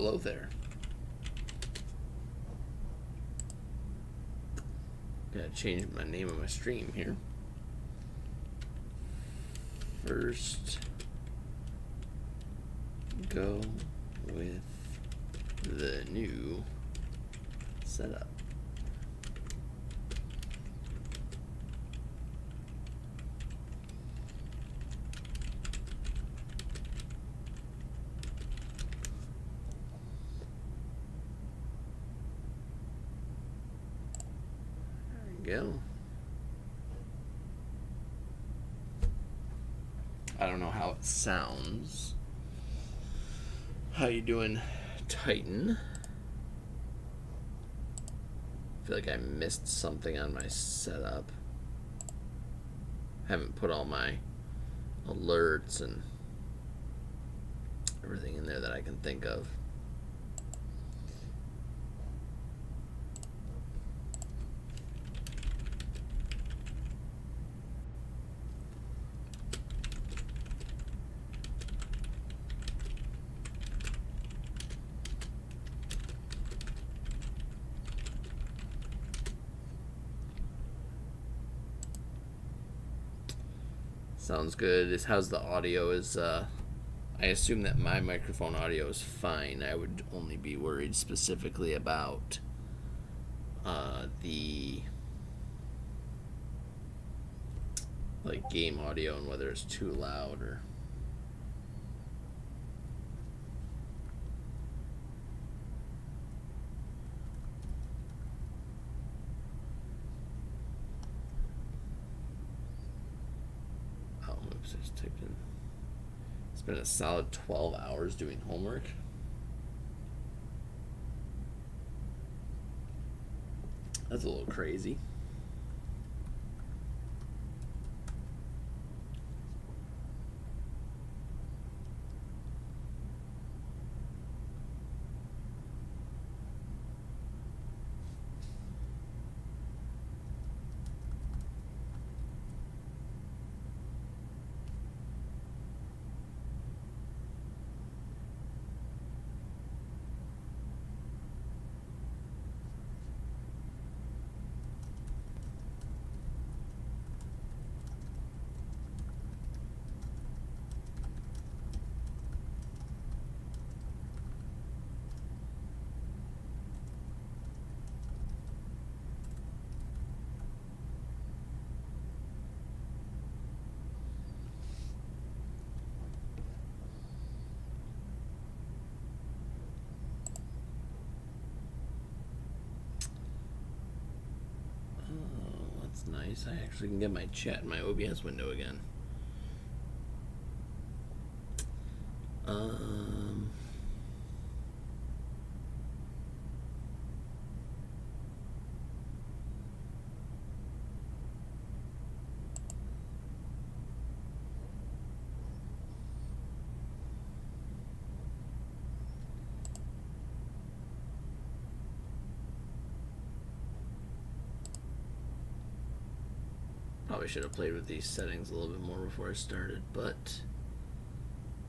hello there. Gotta change my name of my stream here. First, go with the new setup. Go. I don't know how it sounds. How you doing, Titan? I feel like I missed something on my setup. Haven't put all my alerts and everything in there that I can think of. Sounds good. How's the audio? I assume that my microphone audio is fine. I would only be worried specifically about the game audio and whether it's too loud or. I just typed in. It's been a solid 12 hours doing homework. That's a little crazy. Nice. I actually can get my chat in my OBS window again. Probably should have played with these settings a little bit more before I started, but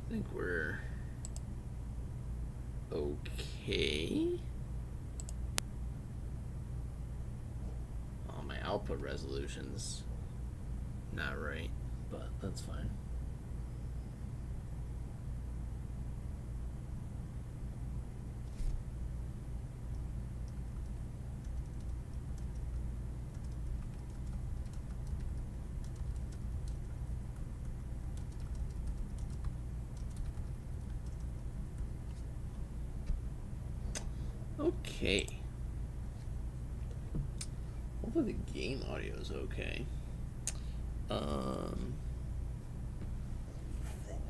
I think we're okay. Oh, my output resolution's not right, but that's fine. Okay. Hopefully the game audio is okay. Thing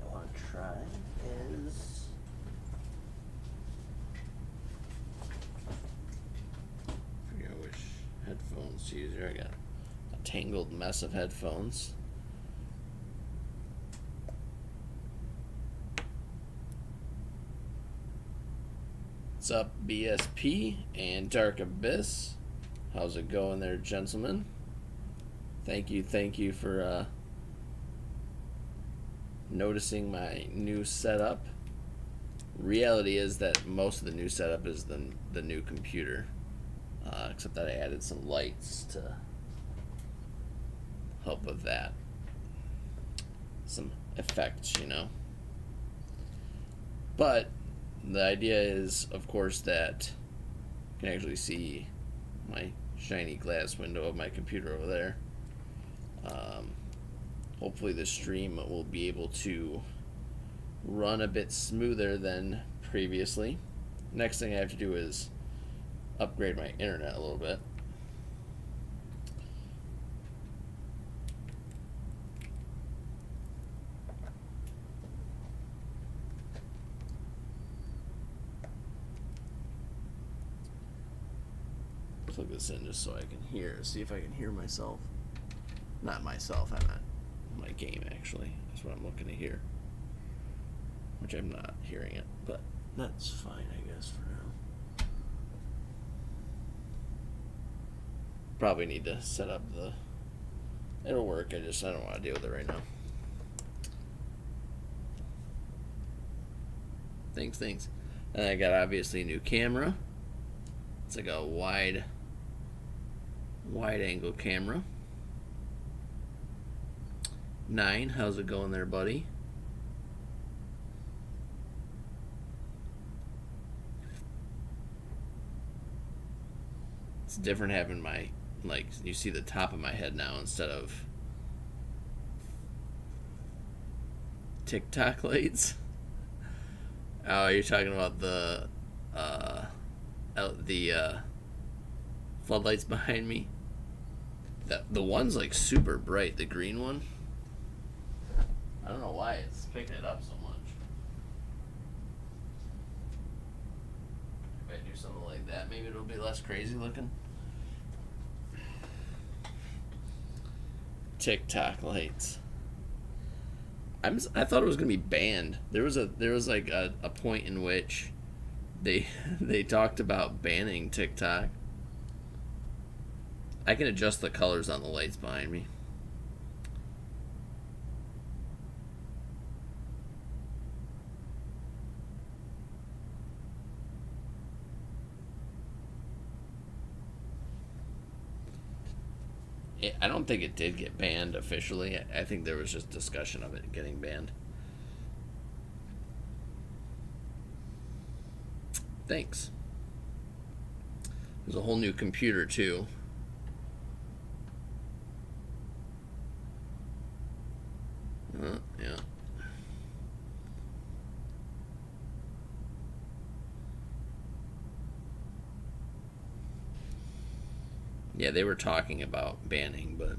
I want to try is I forget which headphones to use here. I got a tangled mess of headphones. What's up, BSP and Dark Abyss? How's it going there, gentlemen? Thank you for noticing my new setup. reality is that most of the new setup is the new computer, except that I added some lights to help with that. Some effects, you know. But the idea is, of course, that you can actually see my shiny glass window of my computer over there. Hopefully the stream will be able to run a bit smoother than previously. Next thing I have to do is upgrade my internet a little bit. Plug this in just so I can see if I can hear myself. Not myself, I meant my game actually. That's what I'm looking to hear. Which I'm not hearing it, but that's fine, I guess, for now. Probably need to set up it'll work, I don't want to deal with it right now. Thanks. And I got obviously a new camera. It's like a wide angle camera. 9, how's it going there, buddy? It's different having my, like, you see the top of my head now instead of TikTok lights. Oh, you're talking about the floodlights behind me. The one's like super bright, the green one. I don't know why it's picking it up so much. If I do something like that, maybe it'll be less crazy looking. TikTok lights. I thought it was gonna be banned. There was like a point in which they talked about banning TikTok. I can adjust the colors on the lights behind me. I don't think it did get banned officially. I think there was just discussion of it getting banned. Thanks. There's a whole new computer too. Yeah. Yeah, they were talking about banning, but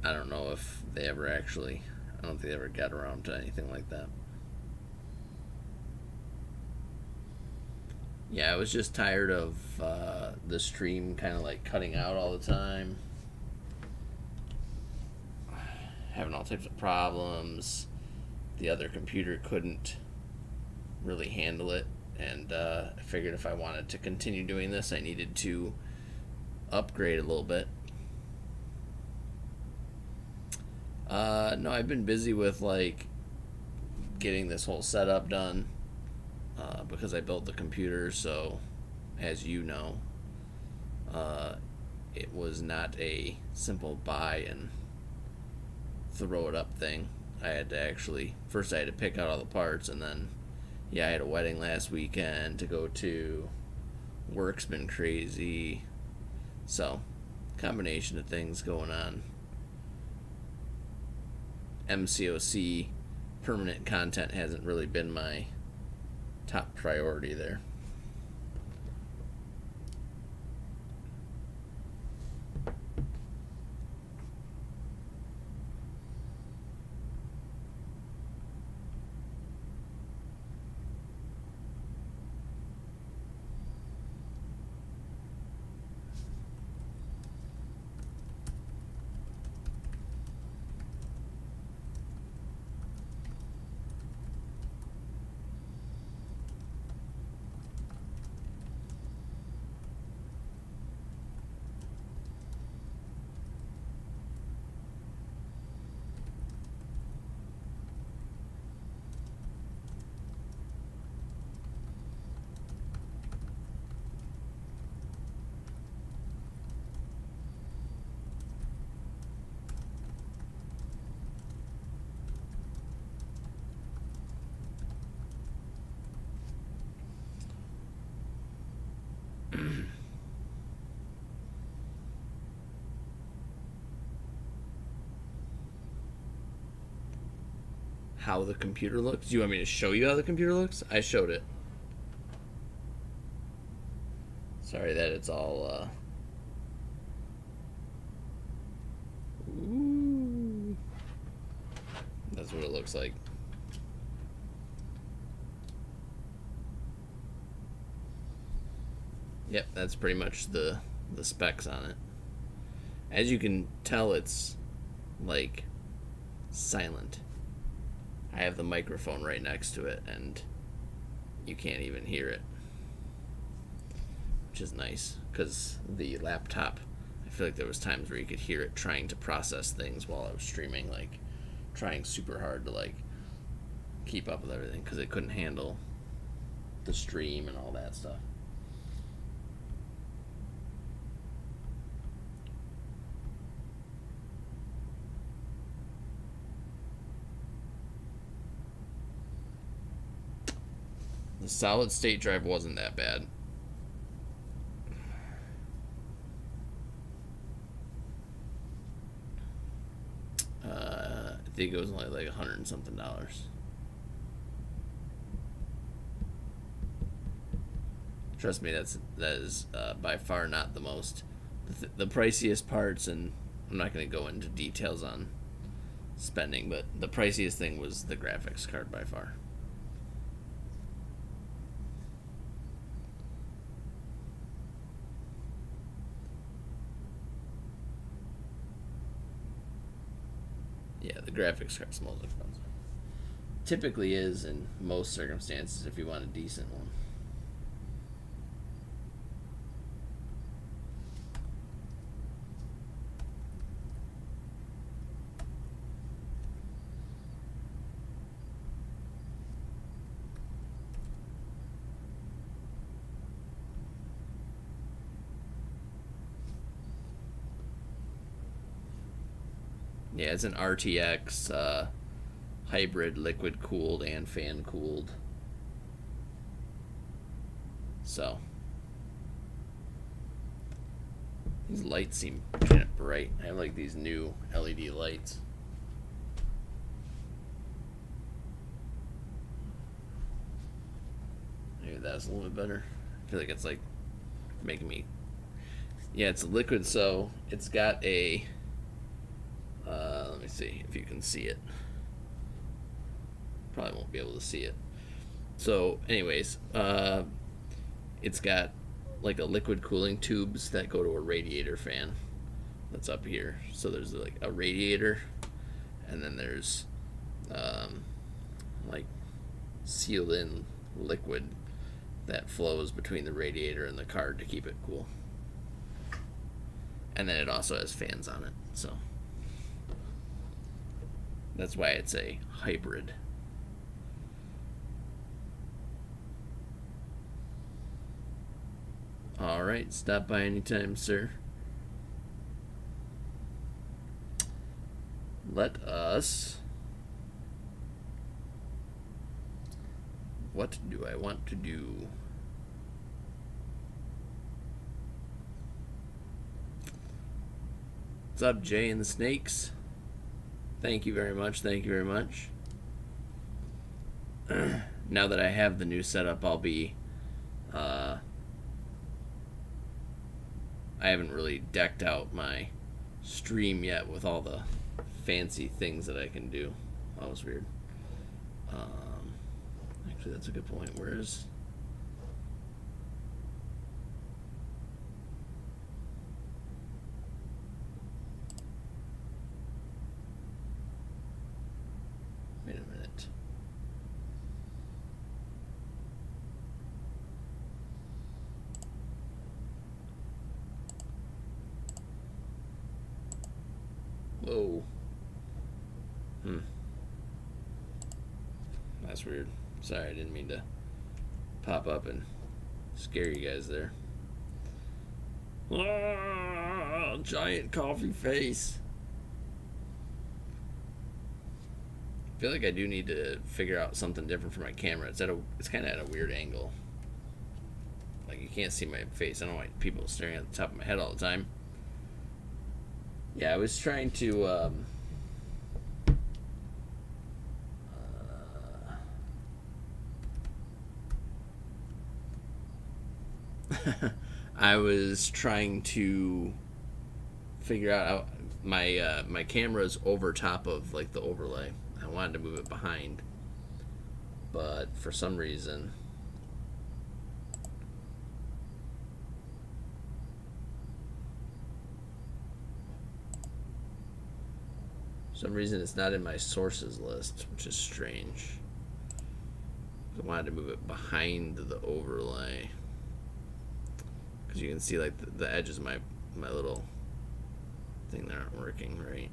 I don't know if they ever actually. I don't think they ever got around to anything like that. Yeah, I was just tired of the stream kind of like cutting out all the time, having all types of problems. The other computer couldn't really handle it, and I figured if I wanted to continue doing this, I needed to upgrade a little bit. No, I've been busy with like getting this whole setup done because I built the computer, so as you know, it was not a simple buy and throw it up thing. I had to actually, first I had to pick out all the parts, and then I had a wedding last weekend to go to. Work's been crazy, so combination of things going on. MCOC permanent content hasn't really been my top priority there. how the computer looks. Do you want me to show you how the computer looks? I showed it. Sorry that it's all ooh. That's what it looks like. Yep, that's pretty much the specs on it. As you can tell, it's like silent. I have the microphone right next to it and you can't even hear it, which is nice because the laptop, I feel like there was times where you could hear it trying to process things while I was streaming, like trying super hard to like keep up with everything because it couldn't handle the stream and all that stuff. The solid state drive wasn't that bad. I think it was only like $100 and something. Trust me, that is by far not the most the priciest parts, and I'm not going to go into details on spending, but the priciest thing was the graphics card by far. Yeah, the graphics card's most expensive. Typically is in most circumstances if you want a decent one. Yeah, it's an RTX hybrid, liquid cooled and fan cooled. So these lights seem kind of bright. I have like these new LED lights. Maybe that's a little bit better. I feel like it's like making me. Yeah, it's liquid, so it's got a. Let me see if you can see it. Probably won't be able to see it. So, anyways, it's got like a liquid cooling tubes that go to a radiator fan that's up here. So there's like a radiator, and then there's like sealed in liquid that flows between the radiator and the card to keep it cool. And then it also has fans on it, so that's why it's a hybrid. All right, stop by anytime, sir. Let us. What do I want to do? What's up, Jay and the Snakes? Thank you very much. Thank you very much. Now that I have the new setup, I'll be. I haven't really decked out my stream yet with all the fancy things that I can do. That was weird. Actually, that's a good point. Where's. Wait a minute. Whoa. That's weird. Sorry, I didn't mean to pop up and scare you guys there. Giant coffee face. I feel like I do need to figure out something different for my camera. It's kind of at a weird angle. Like you can't see my face. I don't like people staring at the top of my head all the time. Yeah, I was trying to I was trying to figure out how my camera's over top of like the overlay. I wanted to move it behind, but for some reason it's not in my sources list, which is strange. I wanted to move it behind the overlay because you can see like the edges of my little thing that aren't working right.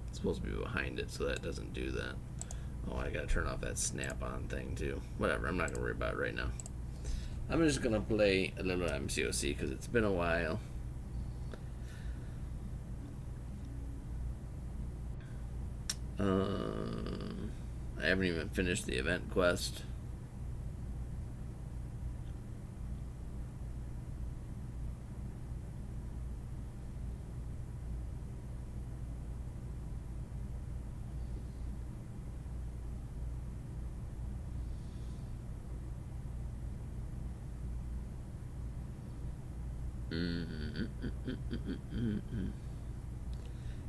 It's supposed to be behind it, so that doesn't do that. Oh, I gotta turn off that snap-on thing too. Whatever, I'm not gonna worry about it right now. I'm just gonna play a little MCOC because it's been a while. I haven't even finished the event quest.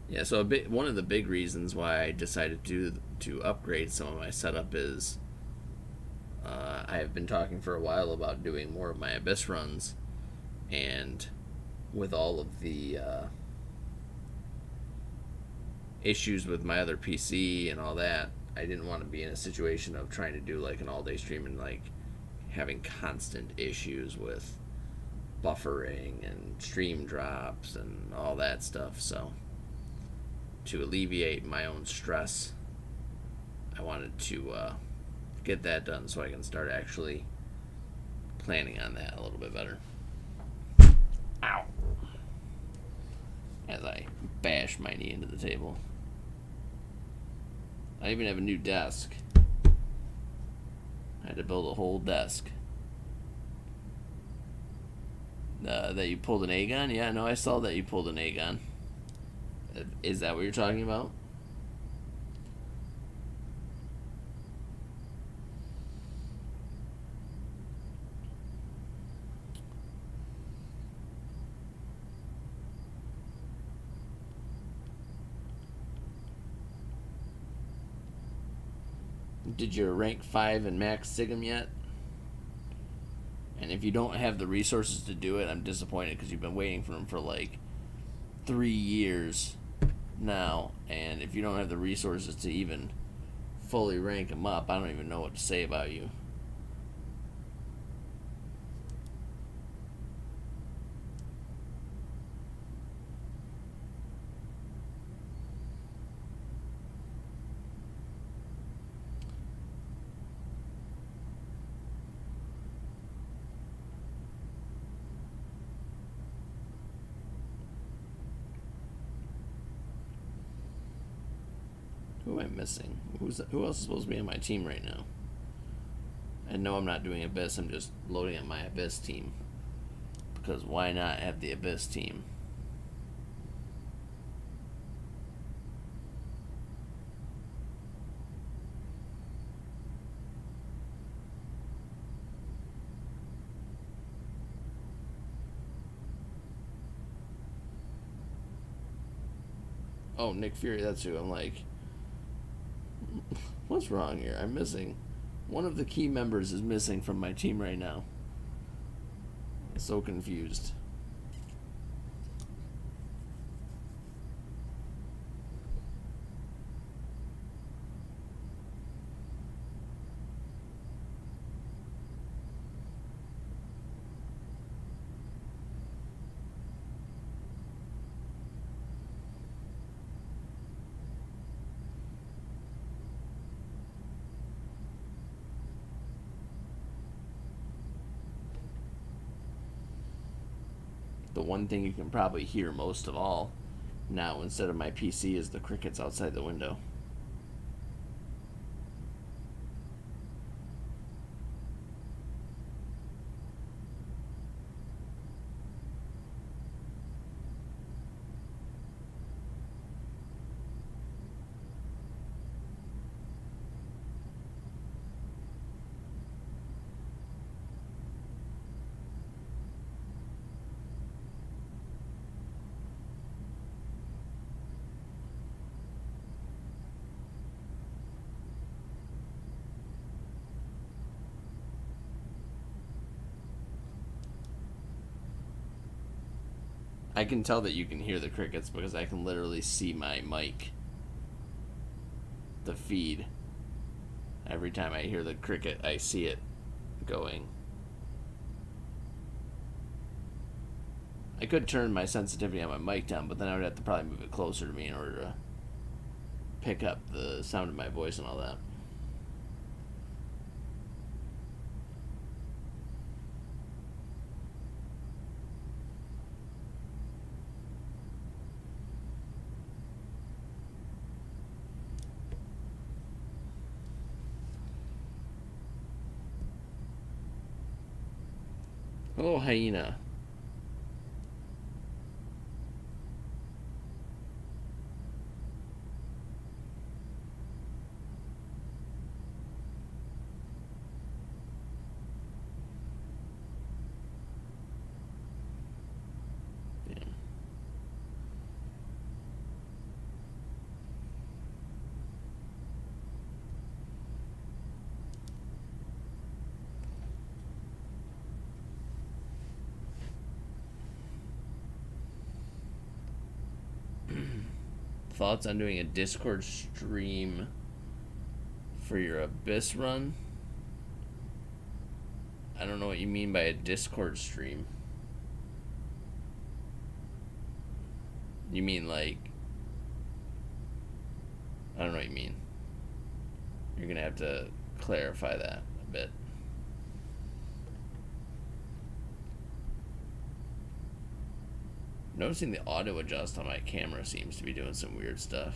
Yeah, so one of the big reasons why I decided to upgrade some of my setup is I have been talking for a while about doing more of my Abyss runs, and with all of the issues with my other PC and all that, I didn't want to be in a situation of trying to do like an all-day stream and like having constant issues with buffering and stream drops and all that stuff. So to alleviate my own stress, I wanted to get that done so I can start actually planning on that a little bit better. Ow! As I bash my knee into the table. I even have a new desk. I had to build a whole desk. That you pulled an egg on? Yeah, no, I saw that you pulled an egg on. Is that what you're talking about? Did you rank 5 and max Sigum yet? And if you don't have the resources to do it, I'm disappointed because you've been waiting for them for like 3 years now. And if you don't have the resources to even fully rank them up, I don't even know what to say about you. Who am I missing? Who else is supposed to be on my team right now? And no, I'm not doing Abyss. I'm just loading up my Abyss team. Because why not have the Abyss team? Oh, Nick Fury, that's who. I'm like, what's wrong here? I'm missing. One of the key members is missing from my team right now. I'm so confused. The one thing you can probably hear most of all now instead of my PC is the crickets outside the window. I can tell that you can hear the crickets because I can literally see my mic, the feed. Every time I hear the cricket, I see it going. I could turn my sensitivity on my mic down, but then I would have to probably move it closer to me in order to pick up the sound of my voice and all that. Hello, hyena. Thoughts on doing a Discord stream for your Abyss run? I don't know what you mean by a Discord stream. You mean like... I don't know what you mean. You're gonna have to clarify that a bit. Noticing the auto adjust on my camera seems to be doing some weird stuff.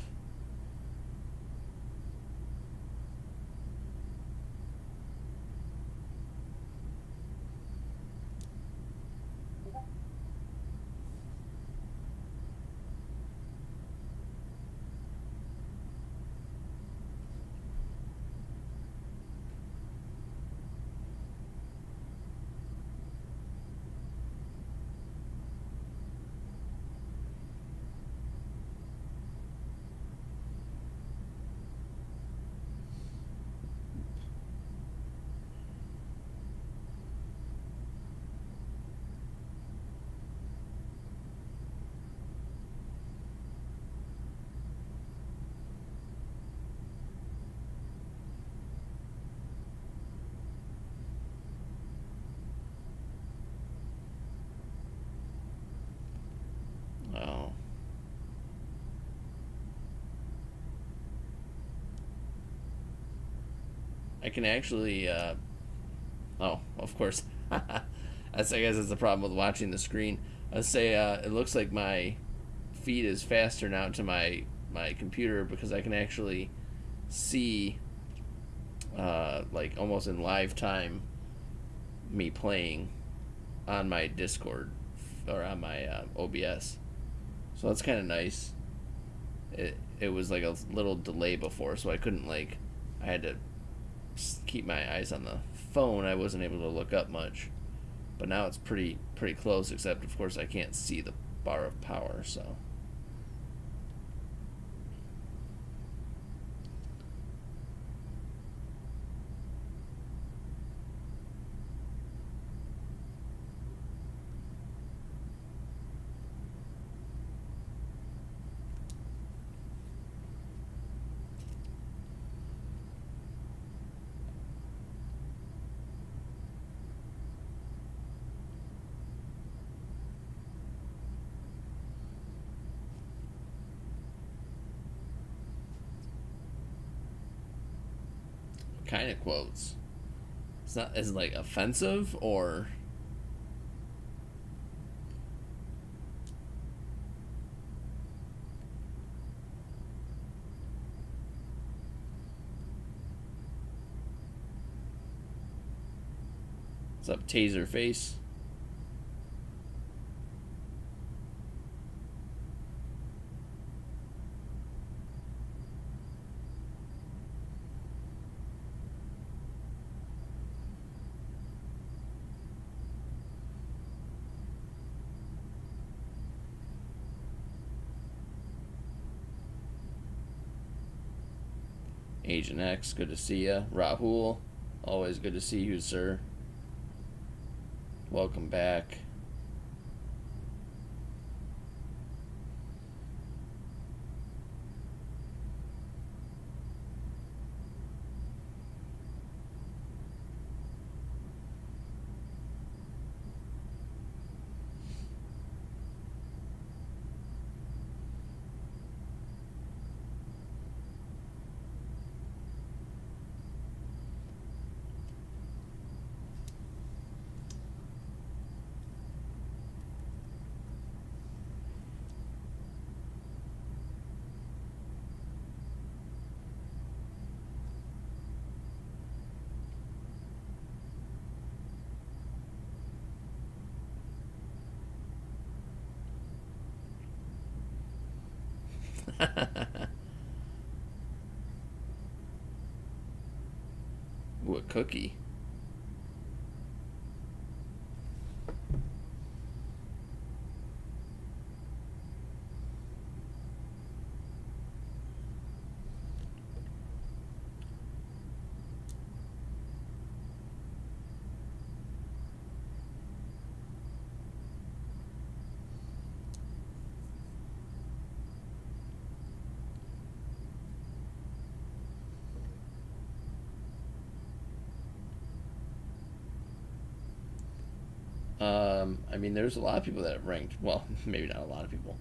Oh. I can actually, oh, of course. That's, I guess that's the problem with watching the screen. I say, it looks like my feed is faster now to my computer because I can actually see, like almost in live time, me playing on my Discord or on my OBS. So that's kind of nice. It was like a little delay before, so I couldn't like, I had to keep my eyes on the phone. I wasn't able to look up much, but now it's pretty close. Except of course I can't see the bar of power. So kind of quotes. It's not as like offensive or. What's up, Taser Face? Agent X, good to see ya. Rahul, always good to see you, sir. Welcome back. Ooh, a cookie. I mean, there's a lot of people that have ranked. Well, maybe not a lot of people.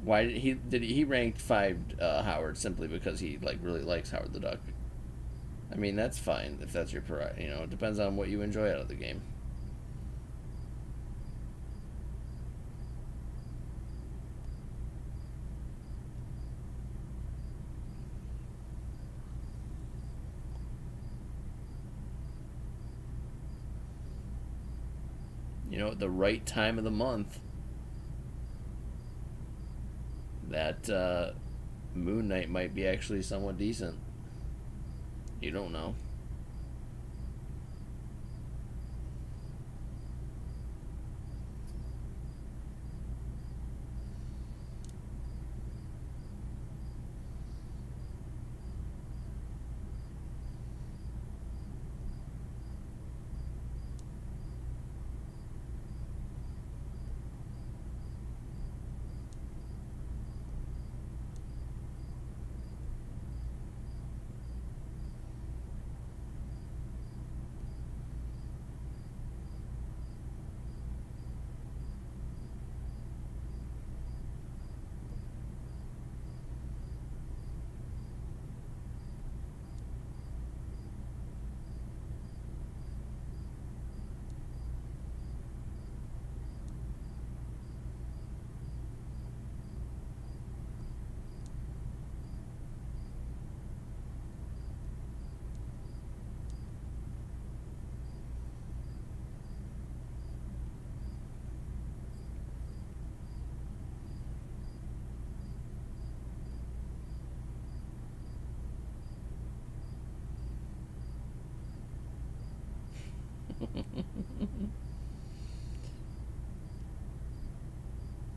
Why did he ranked five Howard simply because he like really likes Howard the Duck? I mean, that's fine if that's your prerogative. You know, it depends on what you enjoy out of the game. You know, at the right time of the month, that Moon Knight might be actually somewhat decent. You don't know.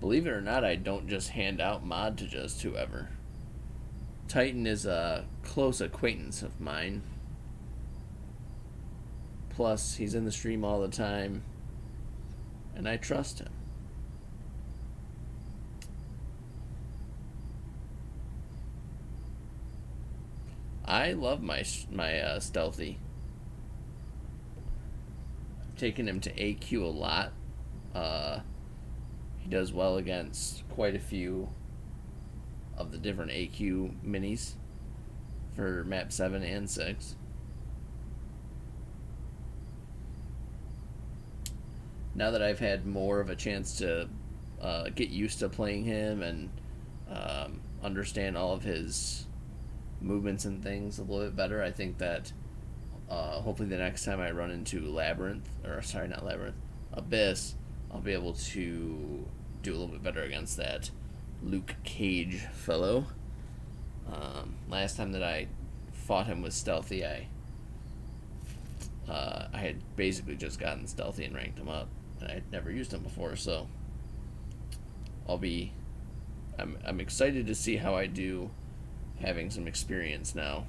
Believe it or not, I don't just hand out mod to just whoever. Titan is a close acquaintance of mine. Plus, he's in the stream all the time, and I trust him. I love my stealthy. I've taken him to AQ a lot. He does well against quite a few of the different AQ minis for map 7 and 6. Now that I've had more of a chance to get used to playing him and understand all of his movements and things a little bit better, I think that hopefully the next time I run into Labyrinth, or sorry, not Labyrinth, Abyss, I'll be able to do a little bit better against that Luke Cage fellow. Last time that I fought him with Stealthy, I had basically just gotten Stealthy and ranked him up, and I had never used him before, so I'm excited to see how I do having some experience now.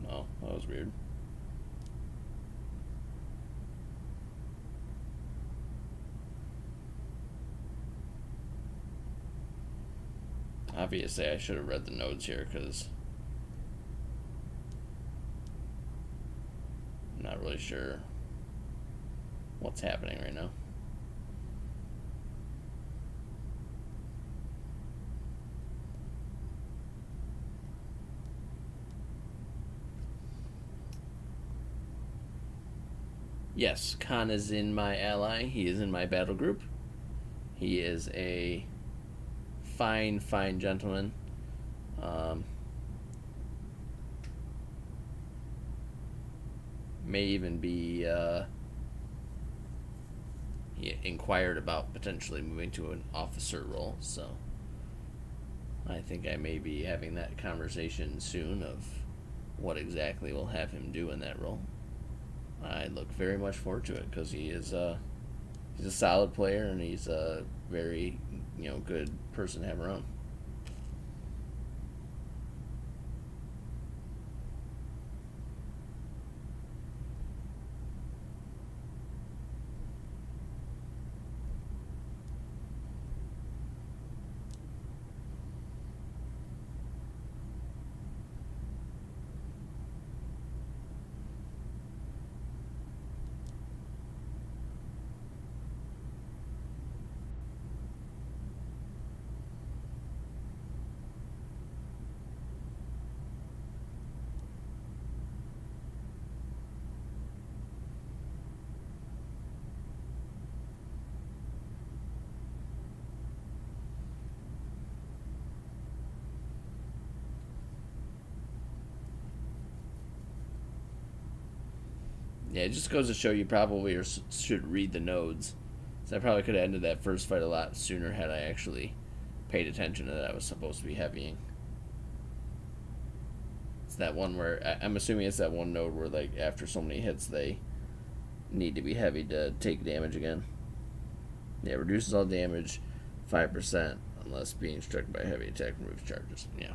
Oh, that was weird. Obviously, I should have read the notes here because sure what's happening right now. Yes, Khan is in my ally. He is in my battle group. He is a fine, fine gentleman. Um, may even be he inquired about potentially moving to an officer role, so I think I may be having that conversation soon of what exactly we'll have him do in that role. I look very much forward to it because he's a solid player and he's a very good person to have around. Yeah, it just goes to show you probably should read the nodes. So I probably could have ended that first fight a lot sooner had I actually paid attention to that I was supposed to be heavying. It's that one where I'm assuming it's that one node where like after so many hits they need to be heavy to take damage again. Yeah, reduces all damage 5% unless being struck by a heavy attack removes charges. Yeah.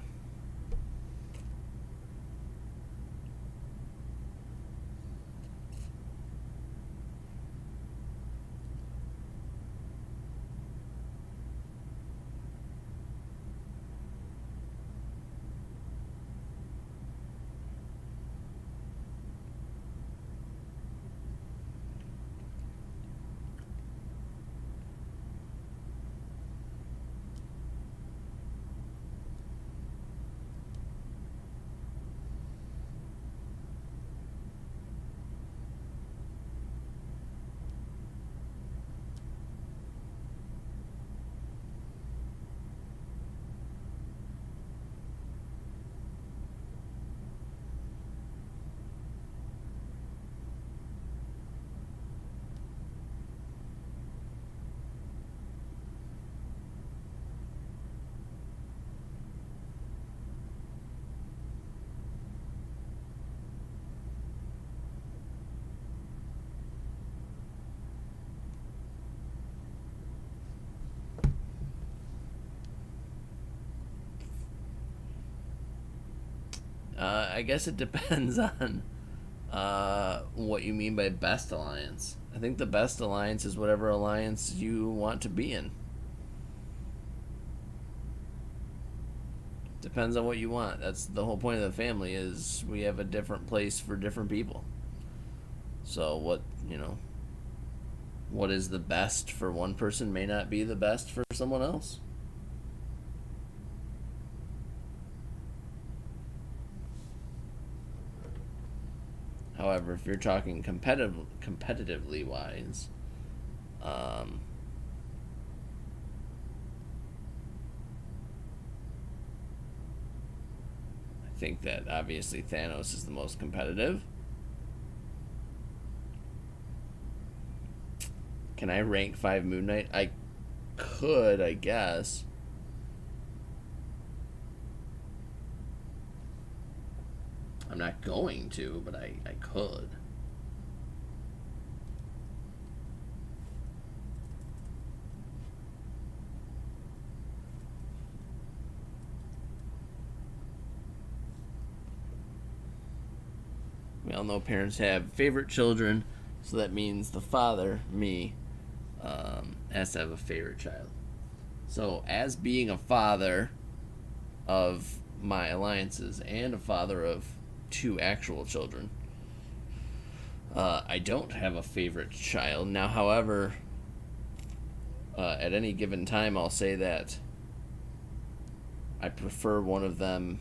I guess it depends on what you mean by best alliance. I think the best alliance is whatever alliance you want to be in. Depends on what you want. That's the whole point of the family is we have a different place for different people. So what is the best for one person may not be the best for someone else. However, if you're talking competitively wise, um, I think that obviously Thanos is the most competitive. Can I rank 5 Moon Knight? I could, I guess. I'm not going to, but I could. We all know parents have favorite children, so that means the father, me, has to have a favorite child. So, as being a father of my alliances and a father of 2 actual children, I don't have a favorite child now. However, at any given time, I'll say that I prefer one of them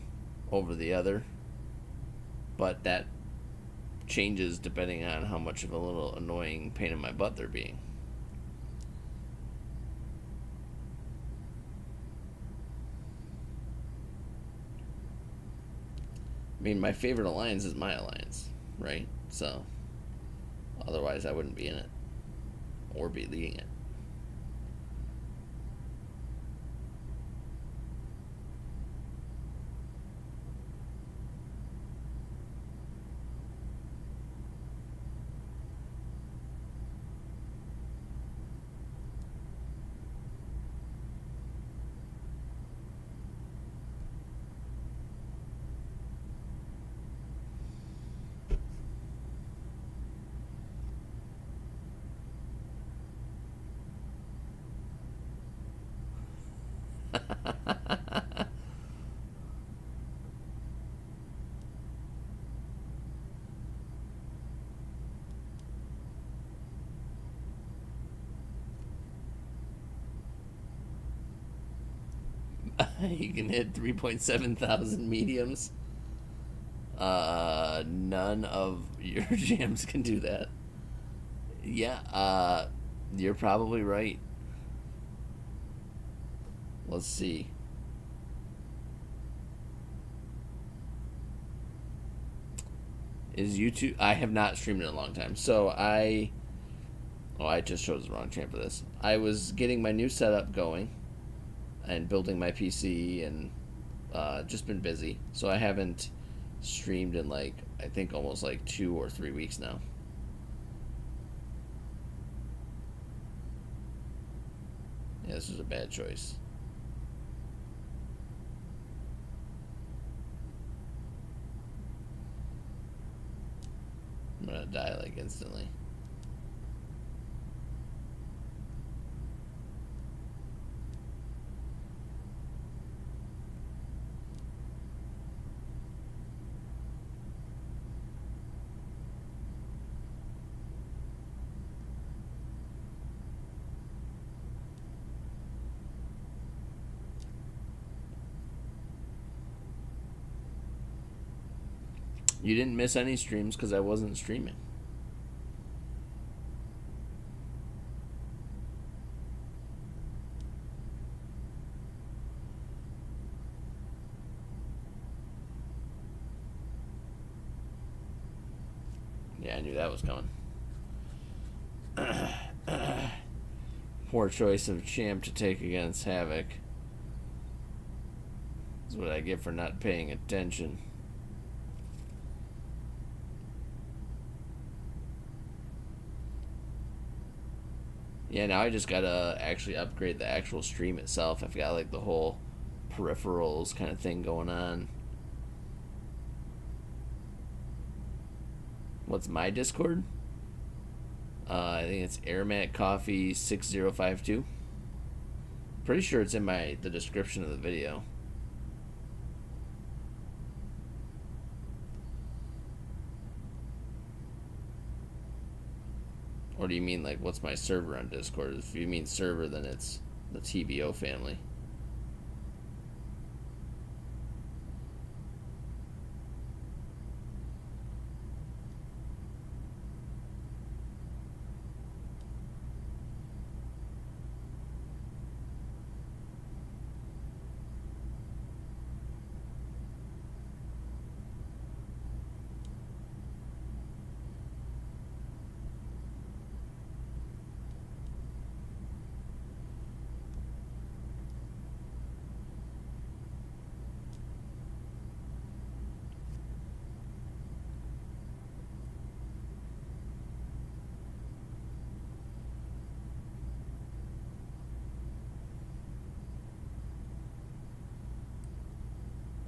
over the other, but that changes depending on how much of a little annoying pain in my butt they're being. I mean, my favorite alliance is my alliance, right? So, otherwise, I wouldn't be in it or be leading it. You can hit 3.7 thousand mediums. None of your jams can do that. Yeah, you're probably right. Let's see. Is YouTube? I have not streamed in a long time, so I. Oh, I just chose the wrong champ for this. I was getting my new setup going, and building my PC, and just been busy, so I haven't streamed in like I think almost like 2 or 3 weeks now. Yeah, this was a bad choice. I'm gonna die like instantly. You didn't miss any streams because I wasn't streaming. Yeah, I knew that was coming. Poor choice of champ to take against Havoc. That's what I get for not paying attention. Yeah, now I just gotta actually upgrade the actual stream itself. I've got like the whole peripherals kind of thing going on. What's my Discord? I think it's aromaticcoffee 6052. Pretty sure it's in the description of the video. Or do you mean like what's my server on Discord? If you mean server, then it's the TBO family.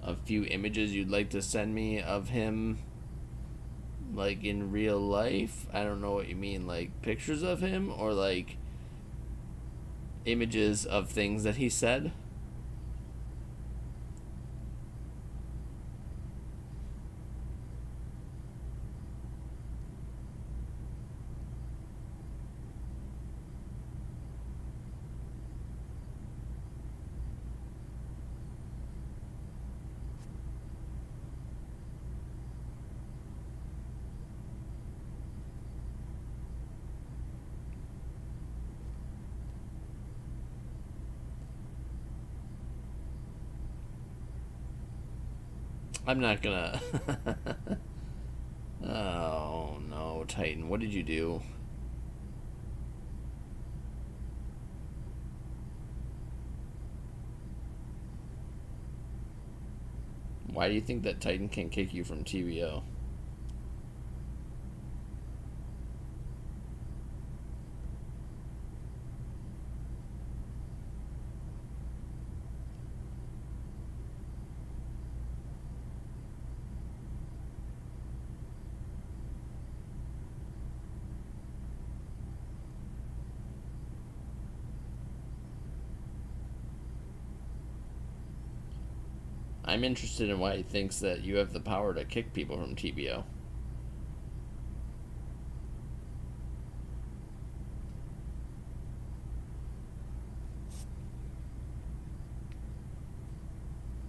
A few images you'd like to send me of him, like in real life? I don't know what you mean, like pictures of him or like images of things that he said? I'm not gonna. Oh no, Titan, what did you do? Why do you think that Titan can kick you from TBO? I'm interested in why he thinks that you have the power to kick people from TBO.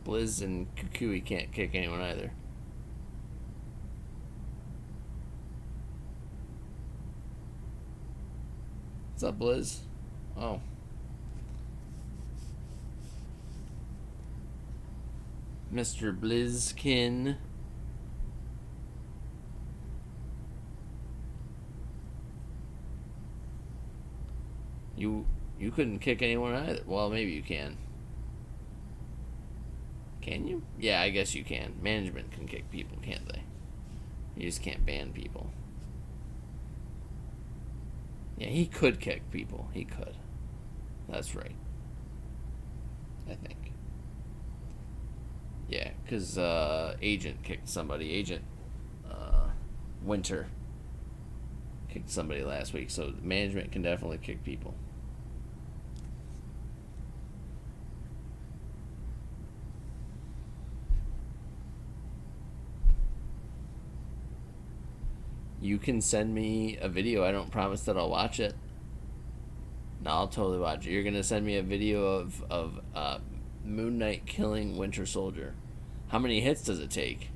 Blizz and Kukui can't kick anyone either. What's up, Blizz? Oh. Mr. Blizzkin. You couldn't kick anyone either. Well, maybe you can. Can you? Yeah, I guess you can. Management can kick people, can't they? You just can't ban people. Yeah, he could kick people. He could. That's right. I think. Yeah, because Agent kicked somebody. Agent Winter kicked somebody last week. So management can definitely kick people. You can send me a video. I don't promise that I'll watch it. No, I'll totally watch it. You're going to send me a video of Moon Knight killing Winter Soldier. How many hits does it take?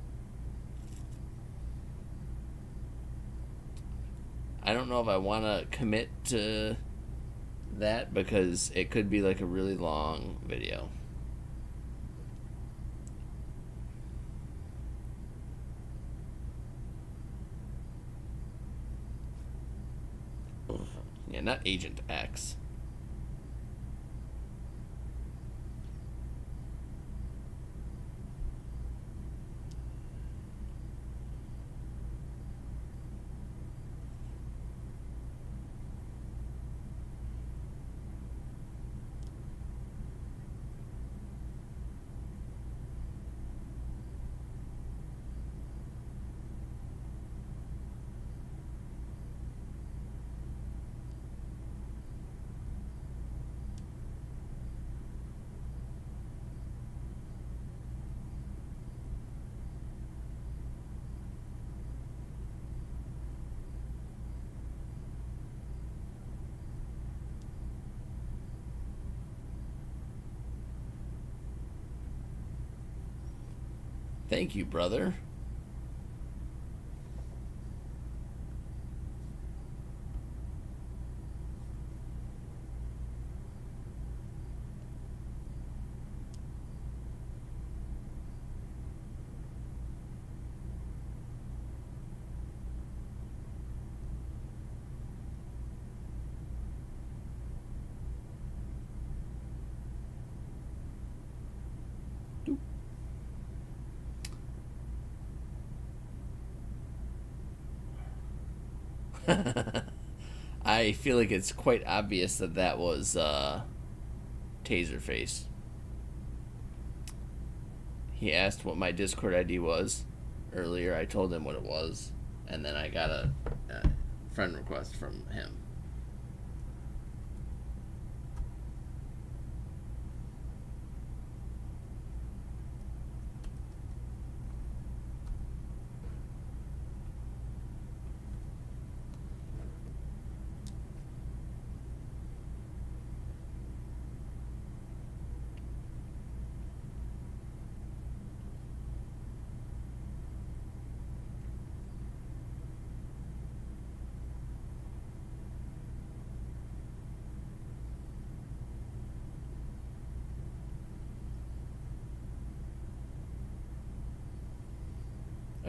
I don't know if I want to commit to that because it could be like a really long video. Yeah, not Agent X. Thank you, brother. I feel like it's quite obvious that that was Taserface. He asked what my Discord ID was earlier. I told him what it was, and then I got a friend request from him.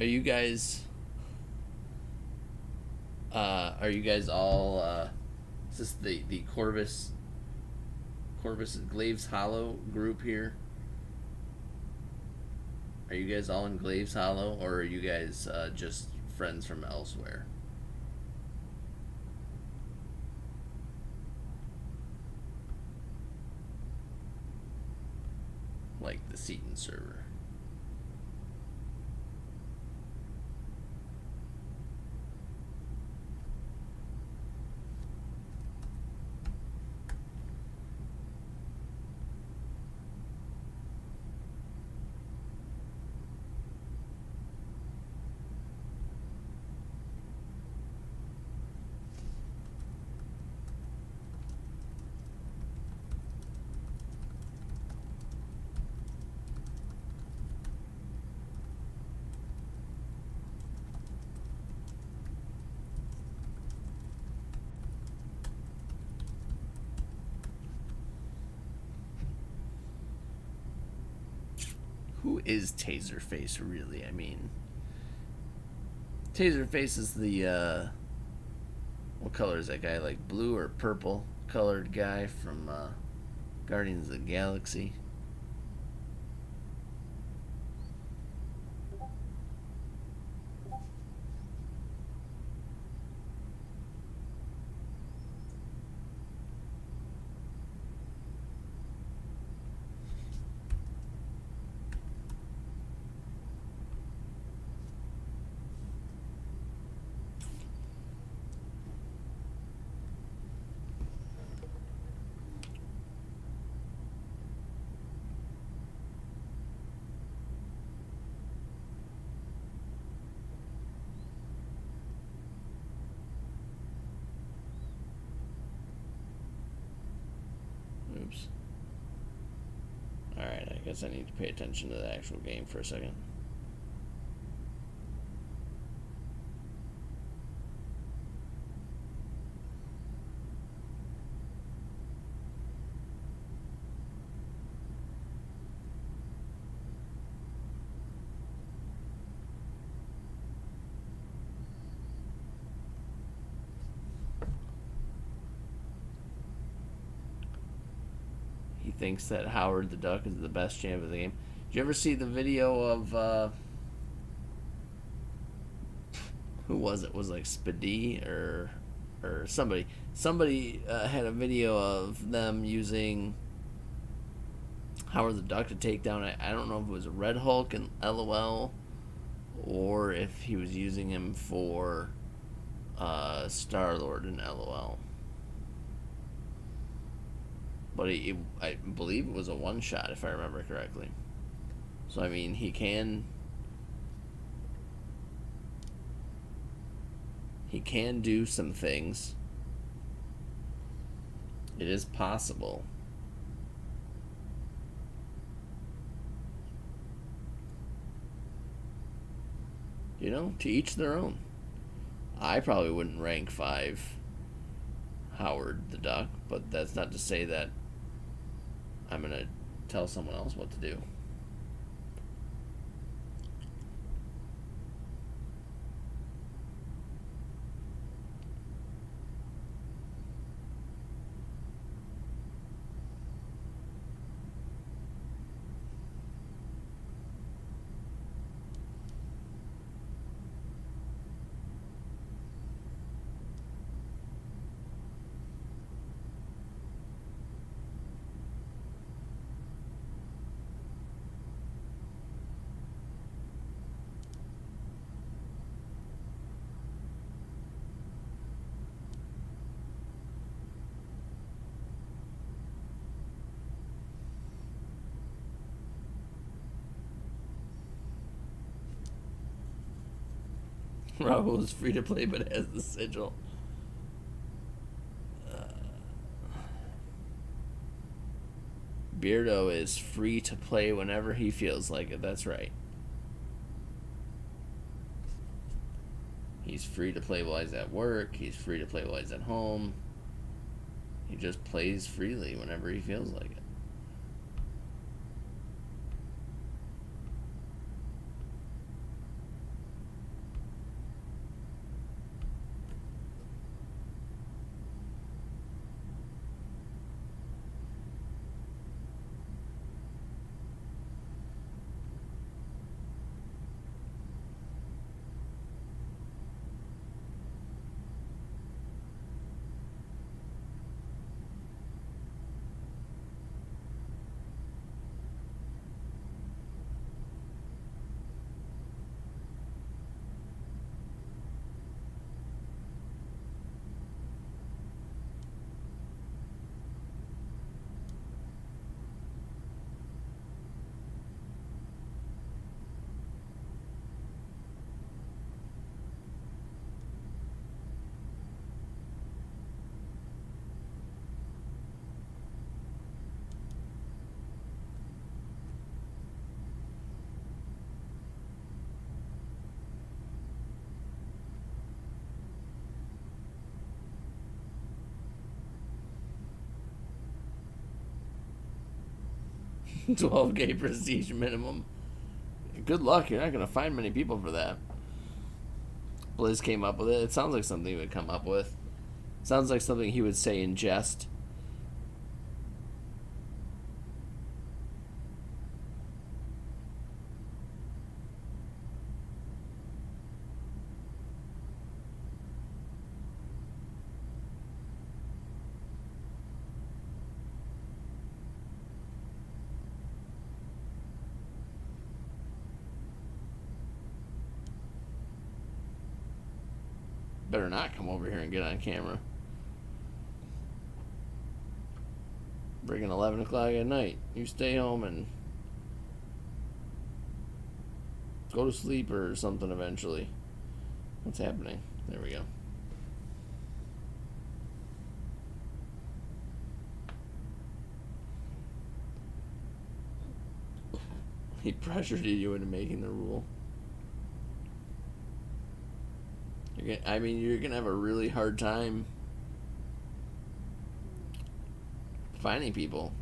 Are you guys? Are you guys all? Is this the Corvus Glaves Hollow group here? Are you guys all in Glaves Hollow, or are you guys just friends from elsewhere? Like the Seaton server. Who is Taserface really? I mean, Taserface is the what color is that guy? Like blue or purple colored guy from Guardians of the Galaxy. Oops. Alright, I guess I need to pay attention to the actual game for a second. He thinks that Howard the Duck is the best champ of the game. Did you ever see the video of who was it? Was it like Spidey or somebody? Somebody had a video of them using Howard the Duck to take down. I don't know if it was Red Hulk and LOL, or if he was using him for Star Lord and LOL. But I believe it was a one shot, if I remember correctly. So I mean, he can do some things. It is possible. You know, to each their own. I probably wouldn't rank 5 Howard the Duck, but that's not to say that I'm going to tell someone else what to do. Rahul is free to play but has the sigil. Beardo is free to play whenever he feels like it. That's right. He's free to play while he's at work. He's free to play while he's at home. He just plays freely whenever he feels like it. 12K prestige minimum. Good luck. You're not going to find many people for that. Blizz came up with it. It sounds like something he would come up with. Sounds like something he would say in jest. Better not come over here and get on camera. Friggin' 11 o'clock at night. You stay home and go to sleep or something eventually. What's happening? There we go. He pressured you into making the rule. I mean, you're going to have a really hard time finding people.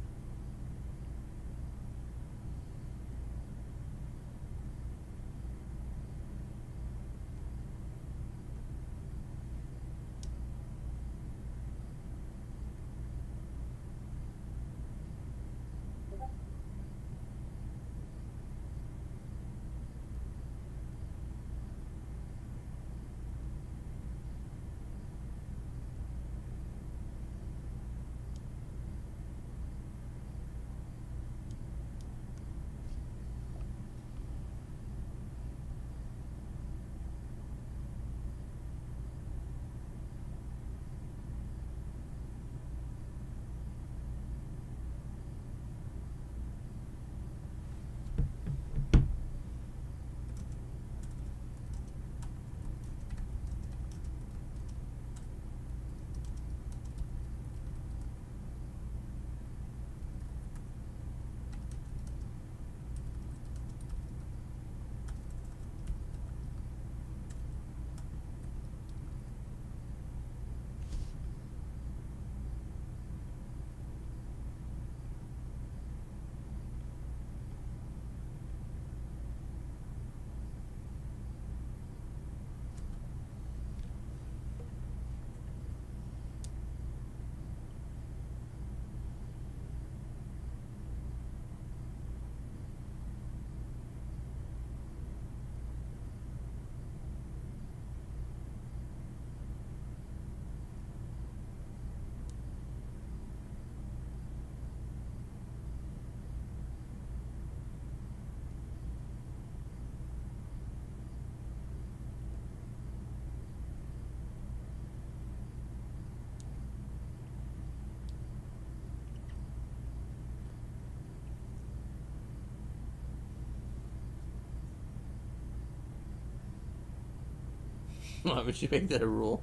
Why would you make that a rule?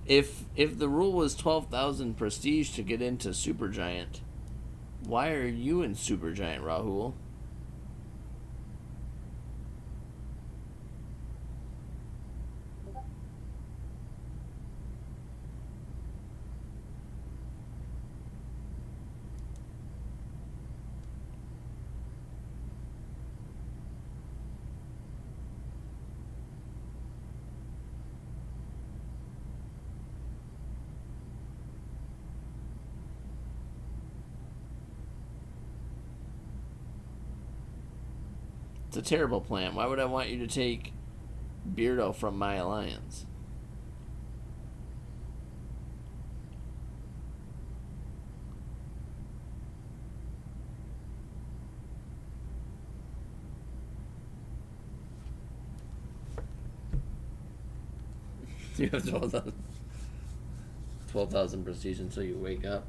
If the rule was 12,000 prestige to get into Supergiant, why are you in Supergiant, Rahul? It's a terrible plan. Why would I want you to take Beardo from my alliance? You have 12,000 prestige until you wake up.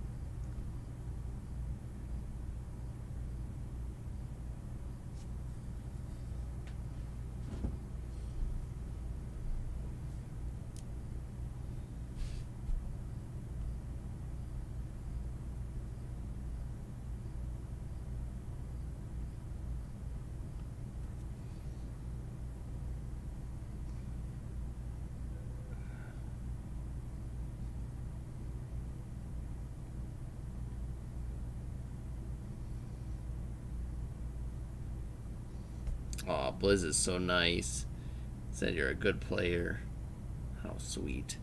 Aw, Blizz is so nice. Said you're a good player. How sweet.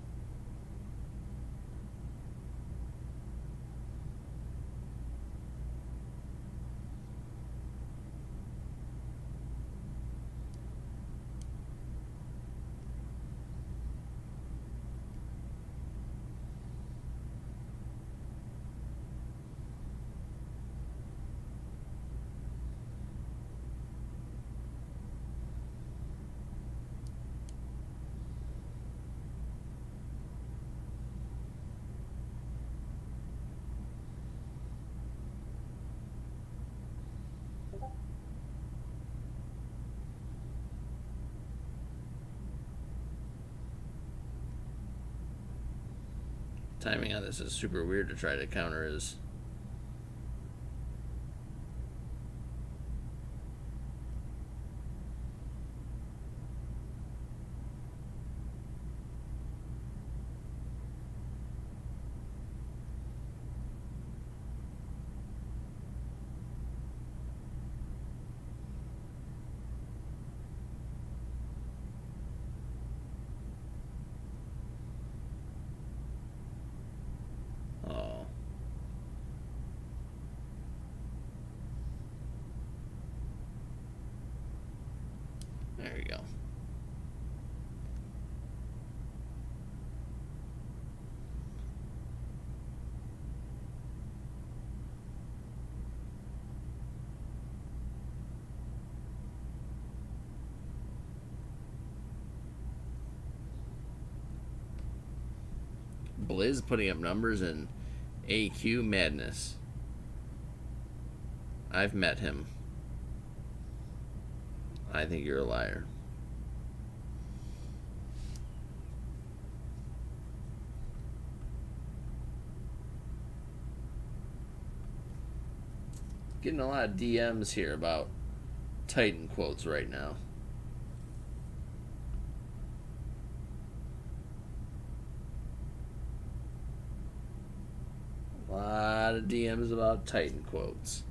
Timing on this is super weird to try to counter his. Oh. There we go. Blizz putting up numbers in AQ madness. I've met him. I think you're a liar. Getting a lot of DMs here about Titan quotes right now. A lot of DMs about Titan quotes.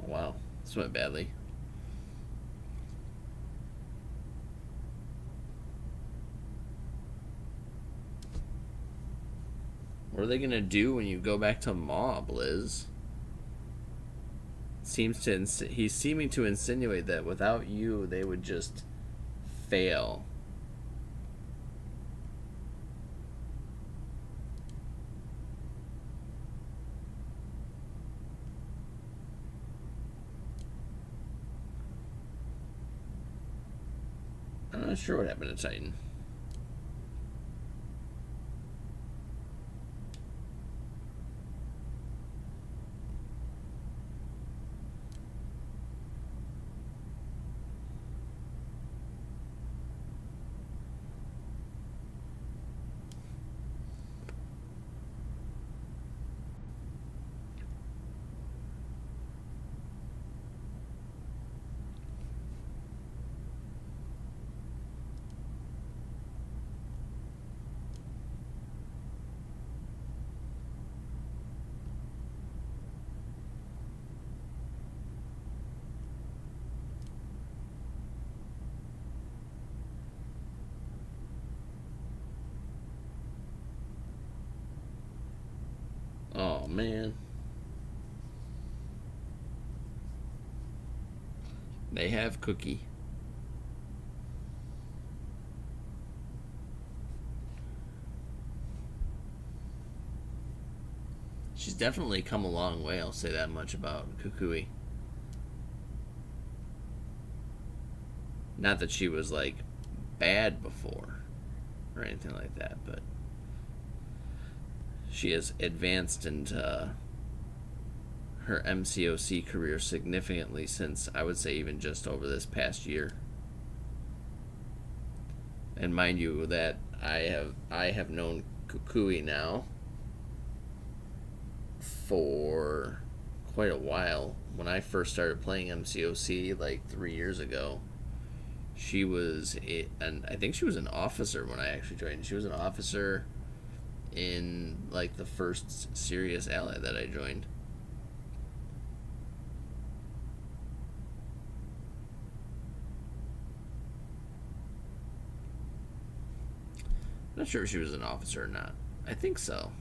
Wow, this went badly. What are they gonna do when you go back to Maw, Blizz? He's seeming to insinuate that without you, they would just fail. I'm not sure what happened to Titan. Oh man. They have Cookie. She's definitely come a long way, I'll say that much about Kukui. Not that she was like bad before or anything like that, but she has advanced into her MCOC career significantly since, I would say, even just over this past year. And mind you that I have known Kukui now for quite a while. When I first started playing MCOC like 3 years ago, and I think she was an officer when I actually joined. She was an officer in like the first serious ally that I joined. I'm not sure if she was an officer or not. I think so.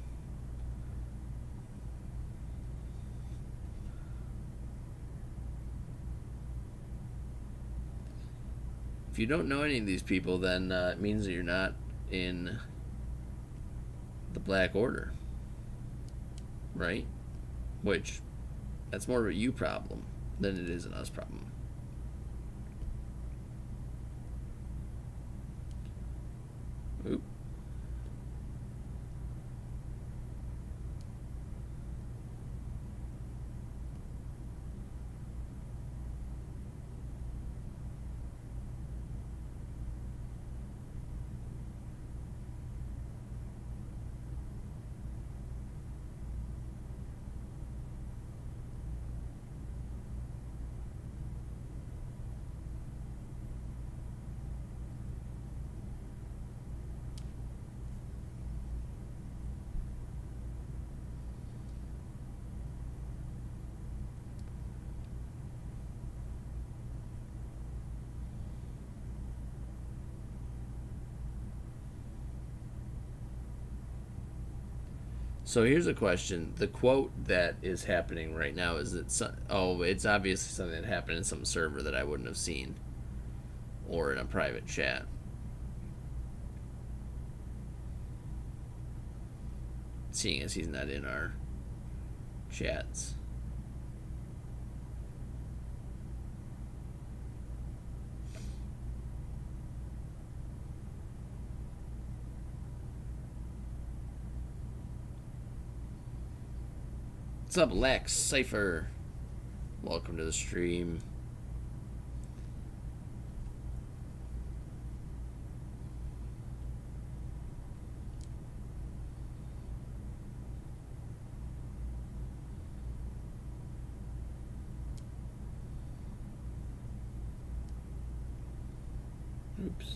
If you don't know any of these people, then it means that you're not in the Black Order, right? Which, that's more of a you problem than it is an us problem. Oop. So here's a question. The quote that is happening right now is that it's obviously something that happened in some server that I wouldn't have seen or in a private chat. Seeing as he's not in our chats. What's up, Lex Cypher? Welcome to the stream. Oops.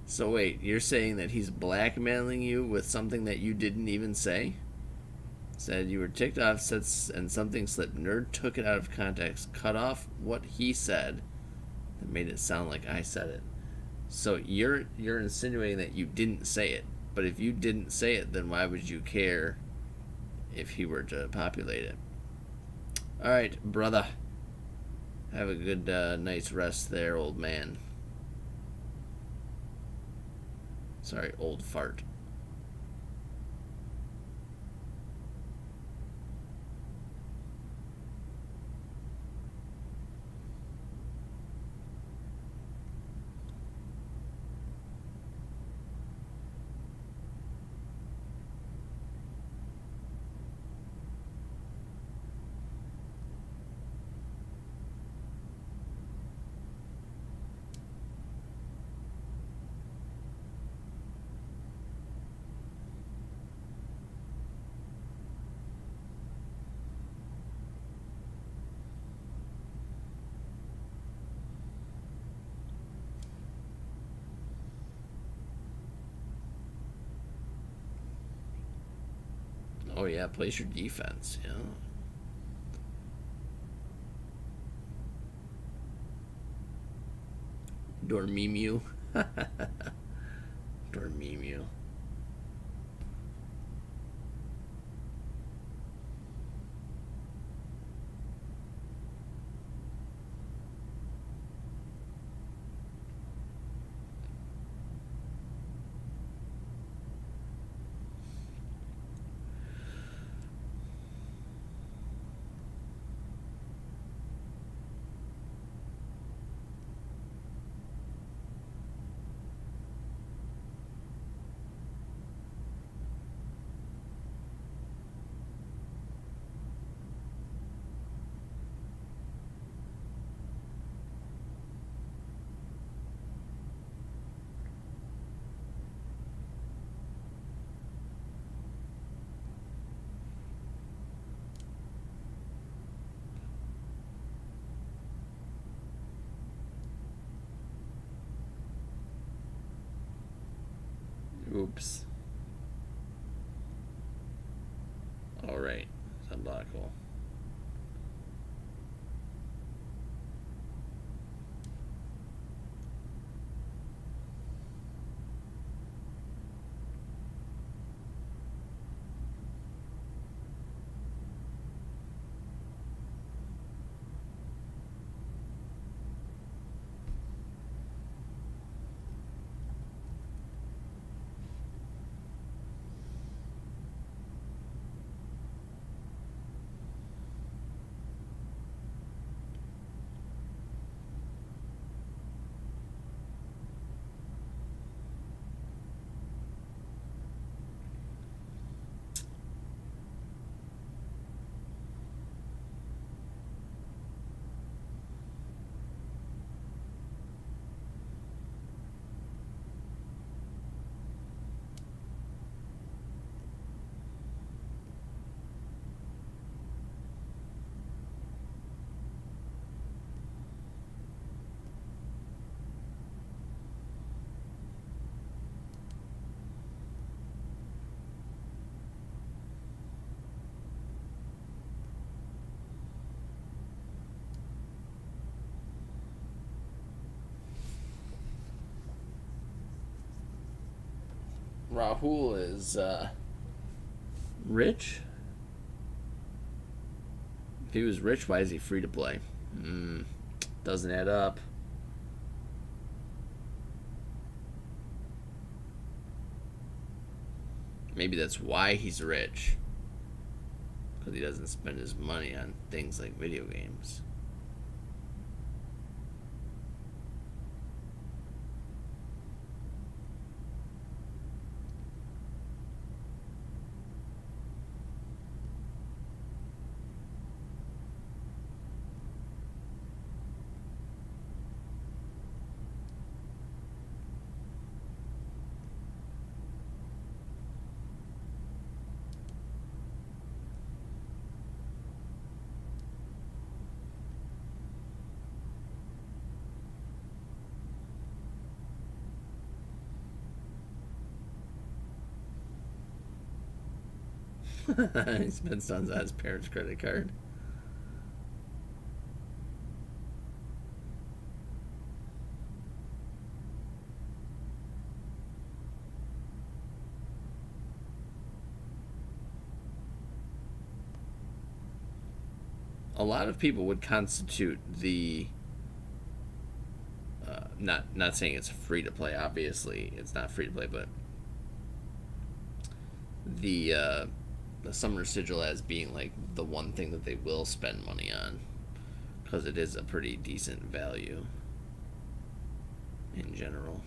So wait, you're saying that he's blackmailing you with something that you didn't even say? Said you were ticked off, said, and something slipped. Nerd took it out of context, cut off what he said, that made it sound like I said it. So you're insinuating that you didn't say it. But if you didn't say it, then why would you care if he were to populate it? All right, brother. Have a good night's rest there, old man. Sorry, old fart. Oh yeah, place your defense. Yeah. Dormimmu. Dormimmu. Oops. All right. Unlockable. Rahul is rich. If he was rich, why is he free to play? Doesn't add up. Maybe that's why he's rich. Because he doesn't spend his money on things like video games. He spends tons on his parents' credit card. A lot of people would constitute the not saying it's free to play. Obviously, it's not free to play, but the summer sigil as being like the one thing that they will spend money on because it is a pretty decent value in general.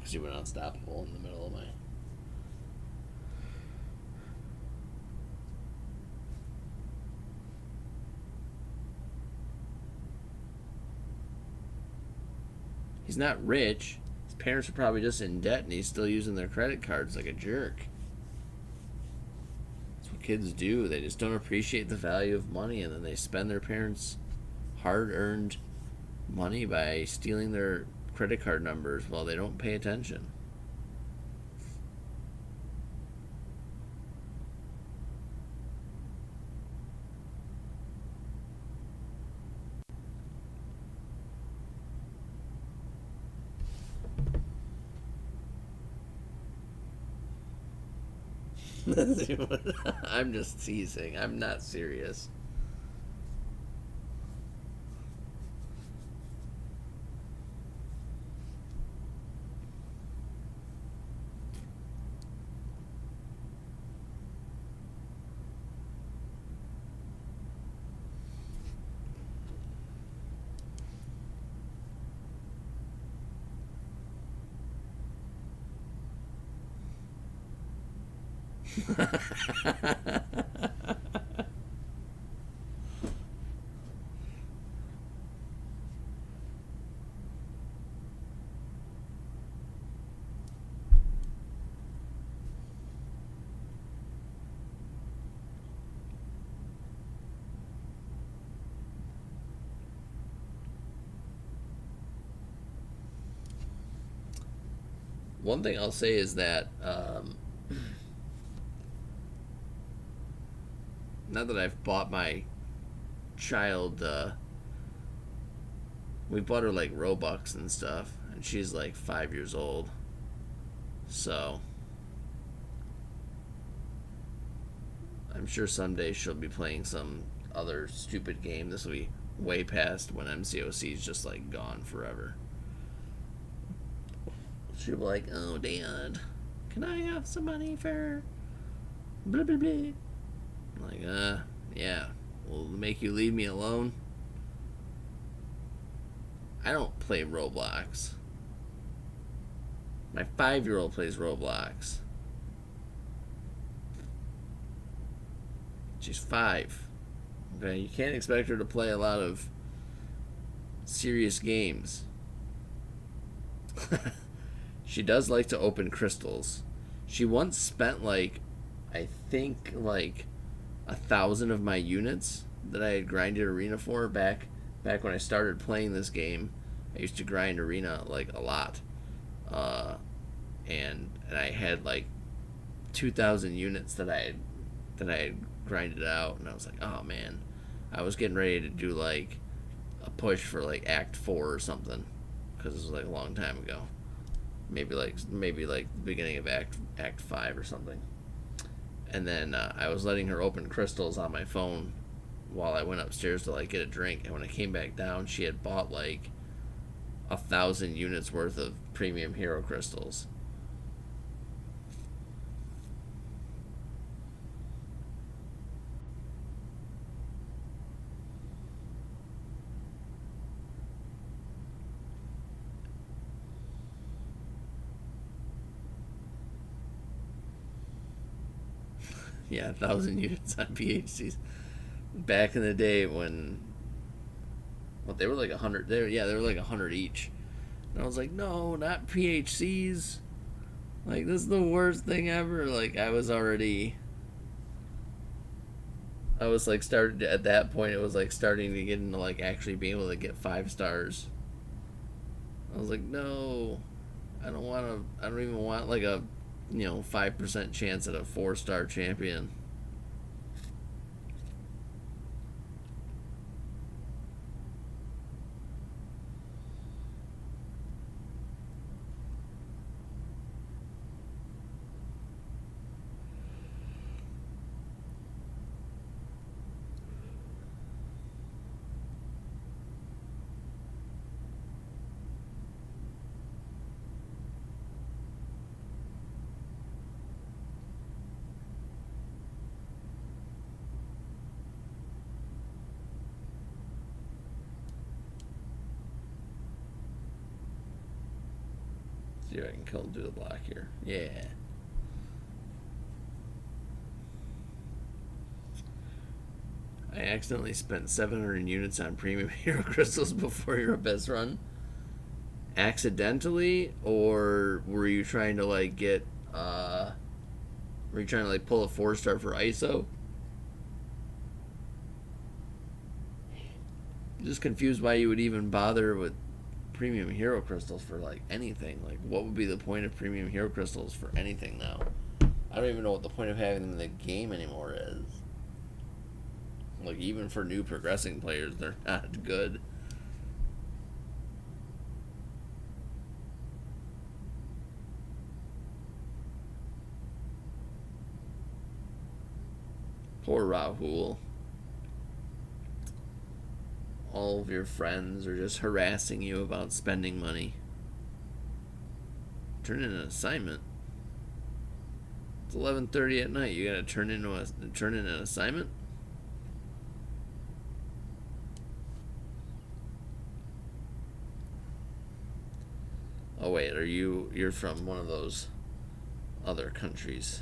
because you went unstoppable in the middle of my. He's not rich. His parents are probably just in debt, and he's still using their credit cards like a jerk. That's what kids do. They just don't appreciate the value of money, and then they spend their parents' hard-earned money by stealing their credit card numbers while they don't pay attention. I'm just teasing. I'm not serious. One thing I'll say is that now that I've bought my child, we bought her like Robux and stuff, and she's like 5 years old. So I'm sure someday she'll be playing some other stupid game. This will be way past when MCOC is just like gone forever. She'll be like, "Oh, Dad, can I have some money for blah blah blah?" I'm like, yeah. Will it make you leave me alone? I don't play Roblox. My 5-year-old plays Roblox. She's 5. Okay, you can't expect her to play a lot of serious games. She does like to open crystals. She once spent I think 1,000 of my units that I had grinded arena for back when I started playing this game. I used to grind arena a lot, and I had 2,000 units that I had grinded out, and I was like, oh man, I was getting ready to do a push for Act 4 or something, because it was a long time ago. Maybe the beginning of Act 5 or something. And then I was letting her open crystals on my phone while I went upstairs to get a drink. And when I came back down, she had bought 1,000 units worth of premium hero crystals. Yeah, 1,000 units on PHCs. Back in the day when, they were 100. They were 100 each. And I was like, no, not PHCs. This is the worst thing ever. I was started at that point. It was starting to get into actually being able to get 5 stars. I was like, no, I don't want to. I don't even want a 5% chance at a 4-star champion. See if I can kill him through the block here. Yeah. I accidentally spent 700 units on premium hero crystals before your best run. Accidentally, or were you trying to like get were you trying to like pull a 4-star for ISO? I'm just confused why you would even bother with premium hero crystals for like anything. Like, what would be the point of premium hero crystals for anything now? I don't even know what the point of having them in the game anymore is. Like, even for new progressing players, they're not good. Poor Rahul. All of your friends are just harassing you about spending money. Turn in an assignment. It's 11:30 at night. You gotta turn in an assignment. Oh wait, you're from one of those other countries?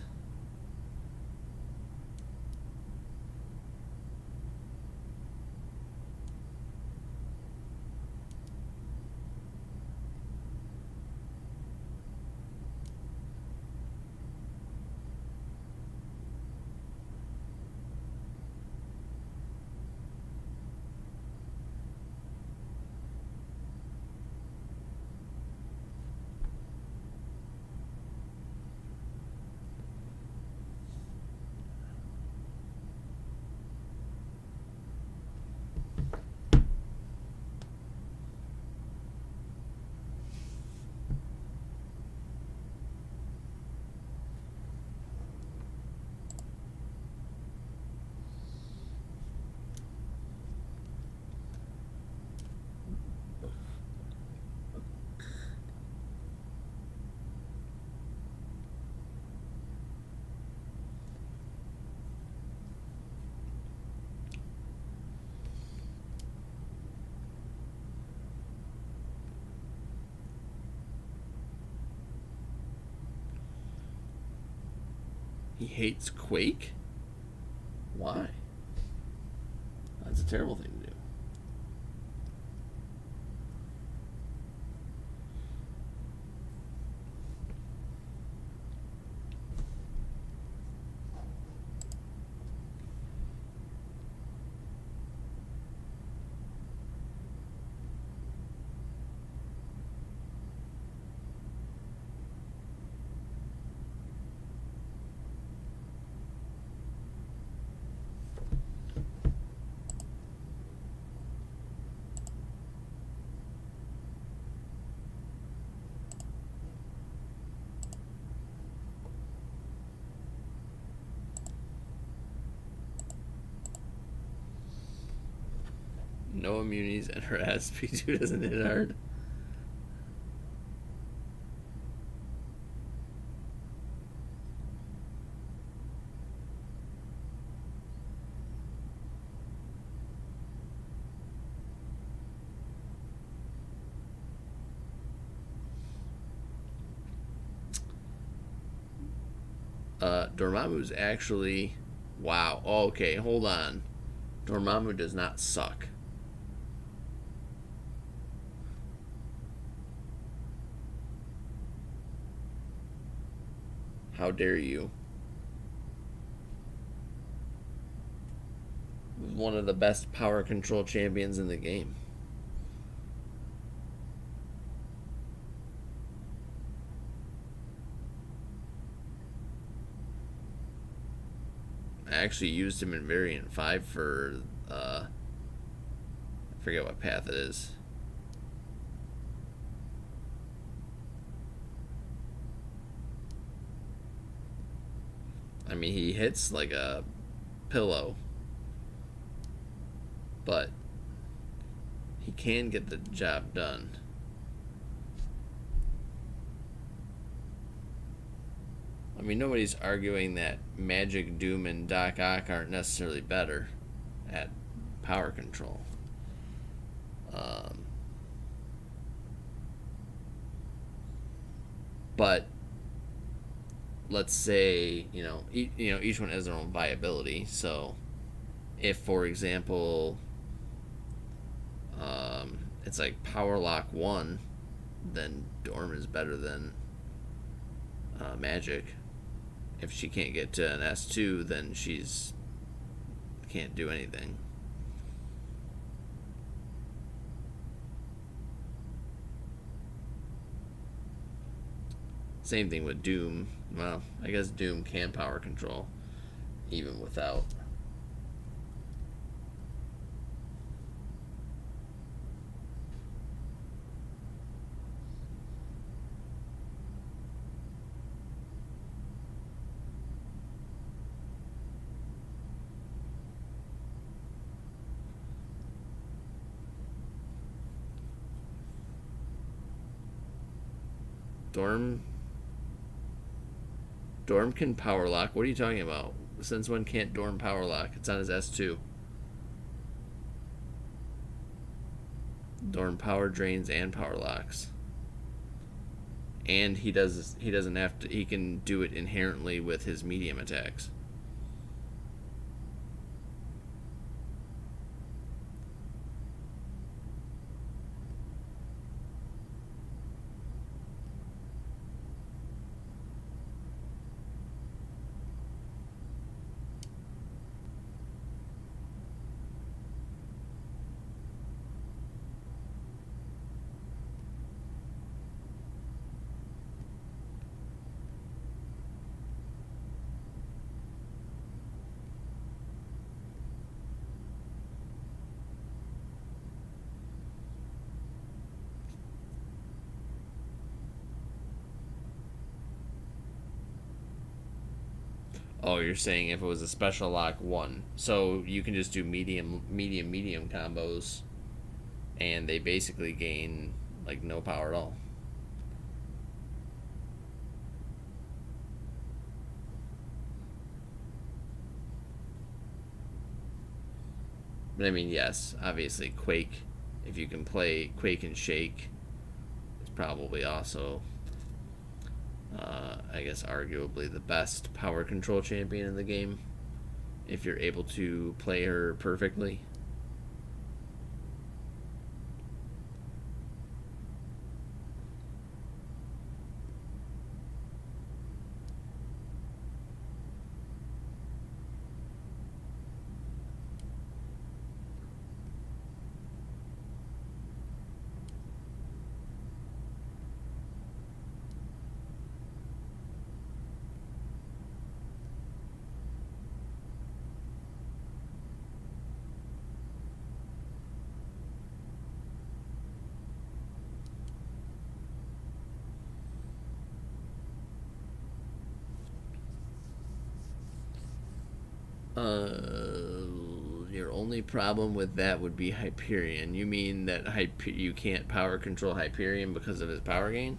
He hates Quake? Why? That's a terrible thing to do. No immunities and her SP2 doesn't hit hard. Dormammu's actually... Wow. Okay, hold on. Dormammu does not suck. How dare you? One of the best power control champions in the game. I actually used him in Variant 5 for, I forget what path it is. I mean, he hits like a pillow, but he can get the job done. I mean, nobody's arguing that Magic, Doom, and Doc Ock aren't necessarily better at power control. But let's say each one has their own viability. So if, for example, it's like Power Lock 1, then Dorm is better than Magic. If she can't get to an S2, then she's can't do anything. Same thing with Doom. Well, I guess Doom can power control even without. Dorm Dorm can power lock. What are you talking about? Since when can't Dorm power lock? It's on his S2. Dorm power drains and power locks. And he doesn't have to, he can do it inherently with his medium attacks. Oh, you're saying if it was a special lock 1. So you can just do medium combos, and they basically gain like no power at all. But I mean, yes, obviously Quake, if you can play Quake and Shake, it's probably also, I guess, arguably the best power control champion in the game, if you're able to play her perfectly. Your only problem with that would be Hyperion. You mean that you can't power control Hyperion because of his power gain?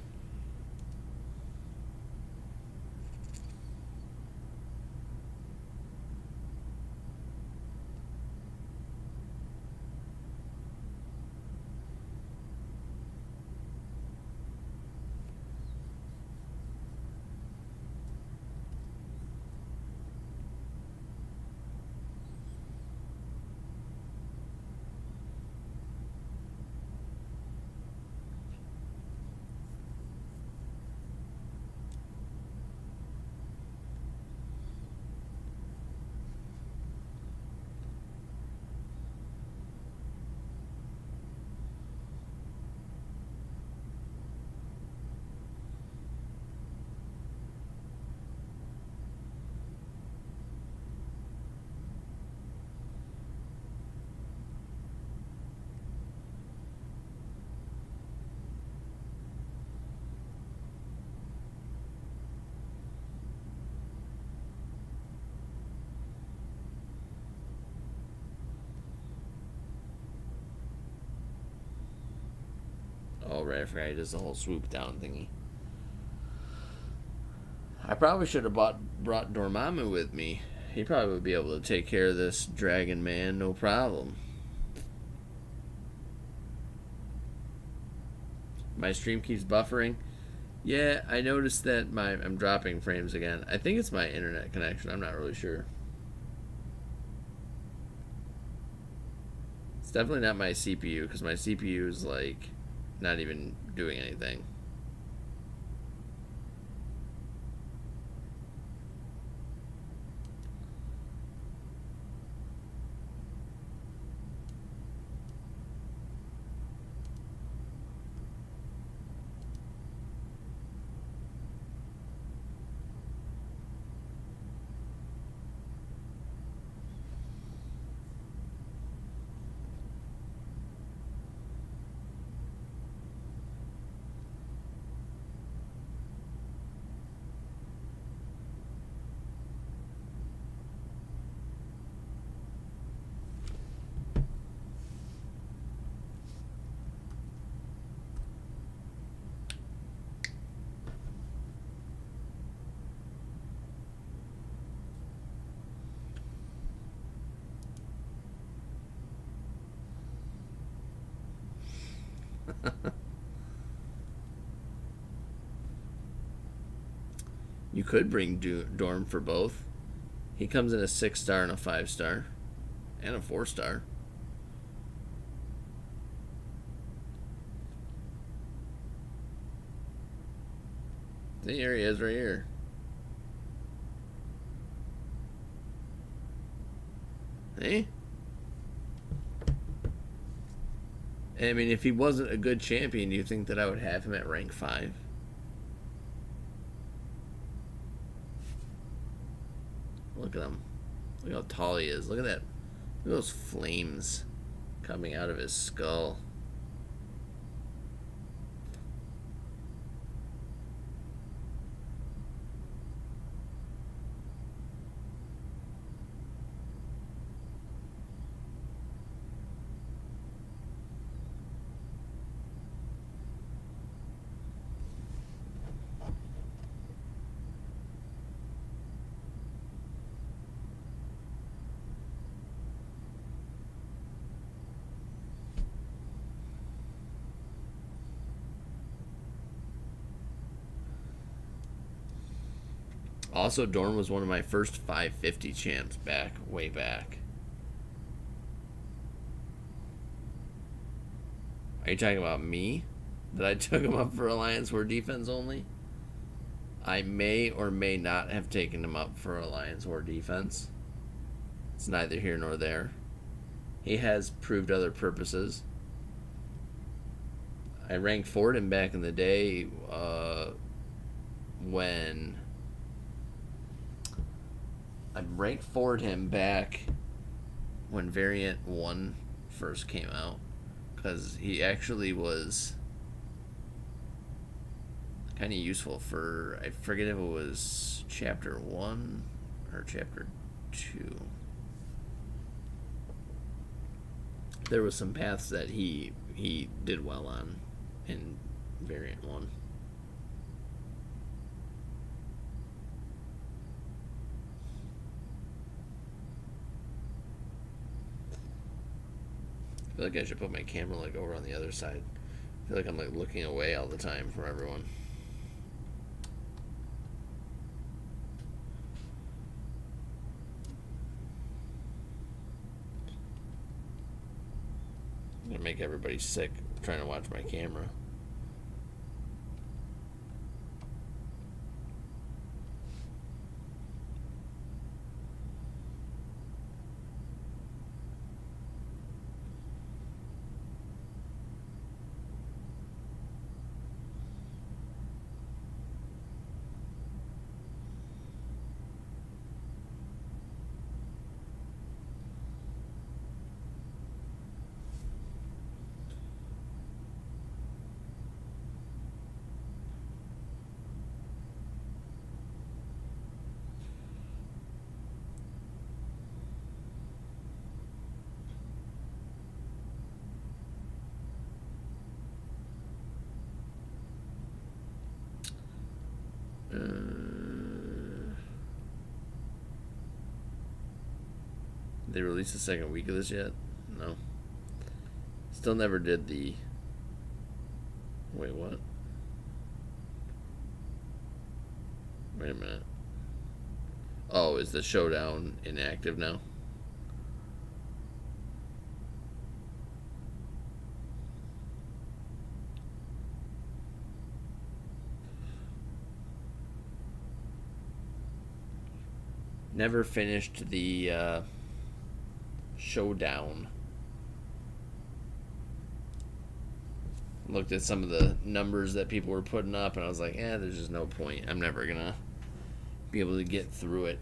Oh, right, I forgot he does the whole swoop down thingy. I probably should have brought Dormammu with me. He probably would be able to take care of this Dragon Man, no problem. My stream keeps buffering. Yeah, I noticed that I'm dropping frames again. I think it's my internet connection. I'm not really sure. It's definitely not my CPU because my CPU is like not even doing anything. You could bring Dorm for both. He comes in a 6-star and a 5-star, and a 4-star. Here he is, right here. Hey. I mean, if he wasn't a good champion, do you think that I would have him at rank 5? Look at him. Look how tall he is. Look at that. Look at those flames coming out of his skull. Also, Dorn was one of my first 550 champs way back. Are you talking about me? That I took him up for Alliance War defense only? I may or may not have taken him up for Alliance War defense. It's neither here nor there. He has proved other purposes. I ranked forward him back in the day when I ranked forward him back when Variant 1 first came out, because he actually was kind of useful for, I forget if it was chapter 1 or chapter 2. There was some paths that he did well on in Variant 1. I feel like I should put my camera like over on the other side. I feel like I'm like looking away all the time from everyone. I'm gonna make everybody sick trying to watch my camera. They released the second week of this yet? No. Still never did the. Wait, what? Wait a minute. Oh, is the showdown inactive now? Never finished the showdown. Looked at some of the numbers that people were putting up, and I was like, there's just no point. I'm never gonna be able to get through it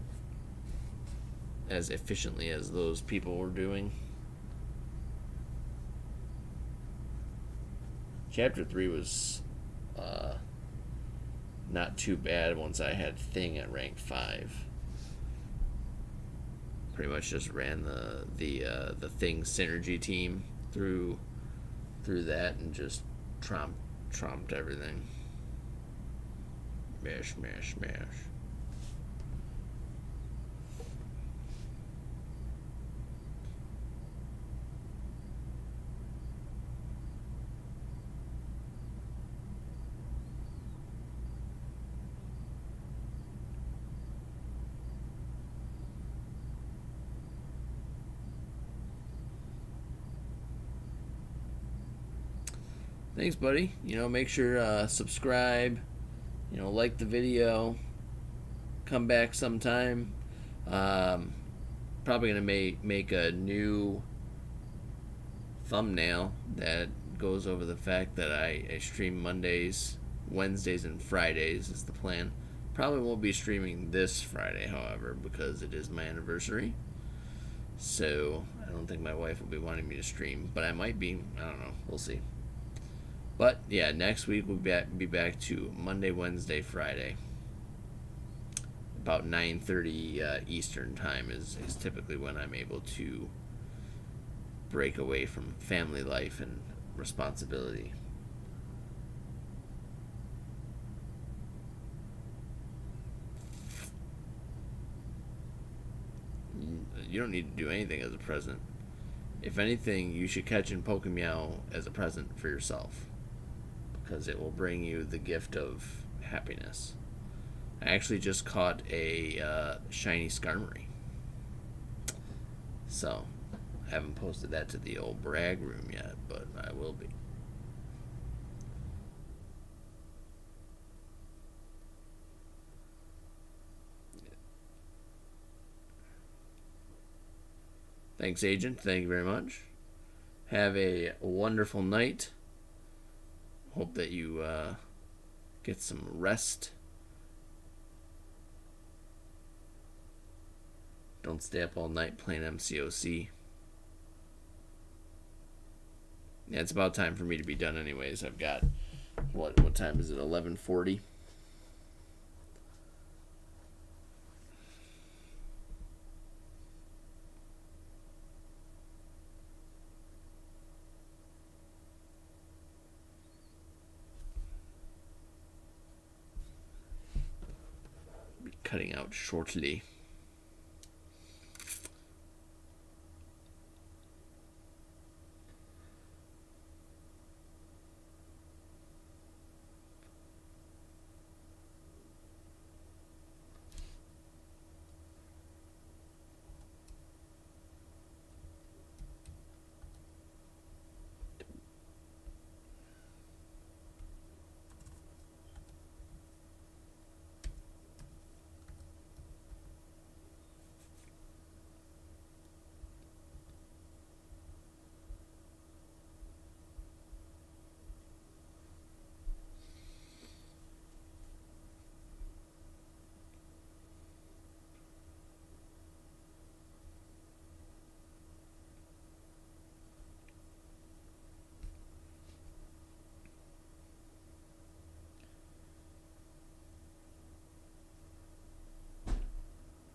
as efficiently as those people were doing. Chapter 3 was not too bad once I had Thing at rank 5. Pretty much just ran the Thing synergy team through that and just tromped everything. Mash, mash, mash. Thanks, buddy. Make sure subscribe. Like the video. Come back sometime. Probably gonna make a new thumbnail that goes over the fact that I stream Mondays, Wednesdays, and Fridays is the plan. Probably won't be streaming this Friday, however, because it is my anniversary. So I don't think my wife will be wanting me to stream, but I might be. I don't know. We'll see. But yeah, next week we'll be back to Monday, Wednesday, Friday. About 9:30 Eastern time is typically when I'm able to break away from family life and responsibility. You don't need to do anything as a present. If anything, you should catch and Pokemeow as a present for yourself, because it will bring you the gift of happiness. I actually just caught a shiny Skarmory. So, I haven't posted that to the old brag room yet, but I will be. Thanks, Agent. Thank you very much. Have a wonderful night. Hope that you get some rest. Don't stay up all night playing MCOC. Yeah, it's about time for me to be done anyways. I've got, what time is it, 11:40? Be cutting out shortly.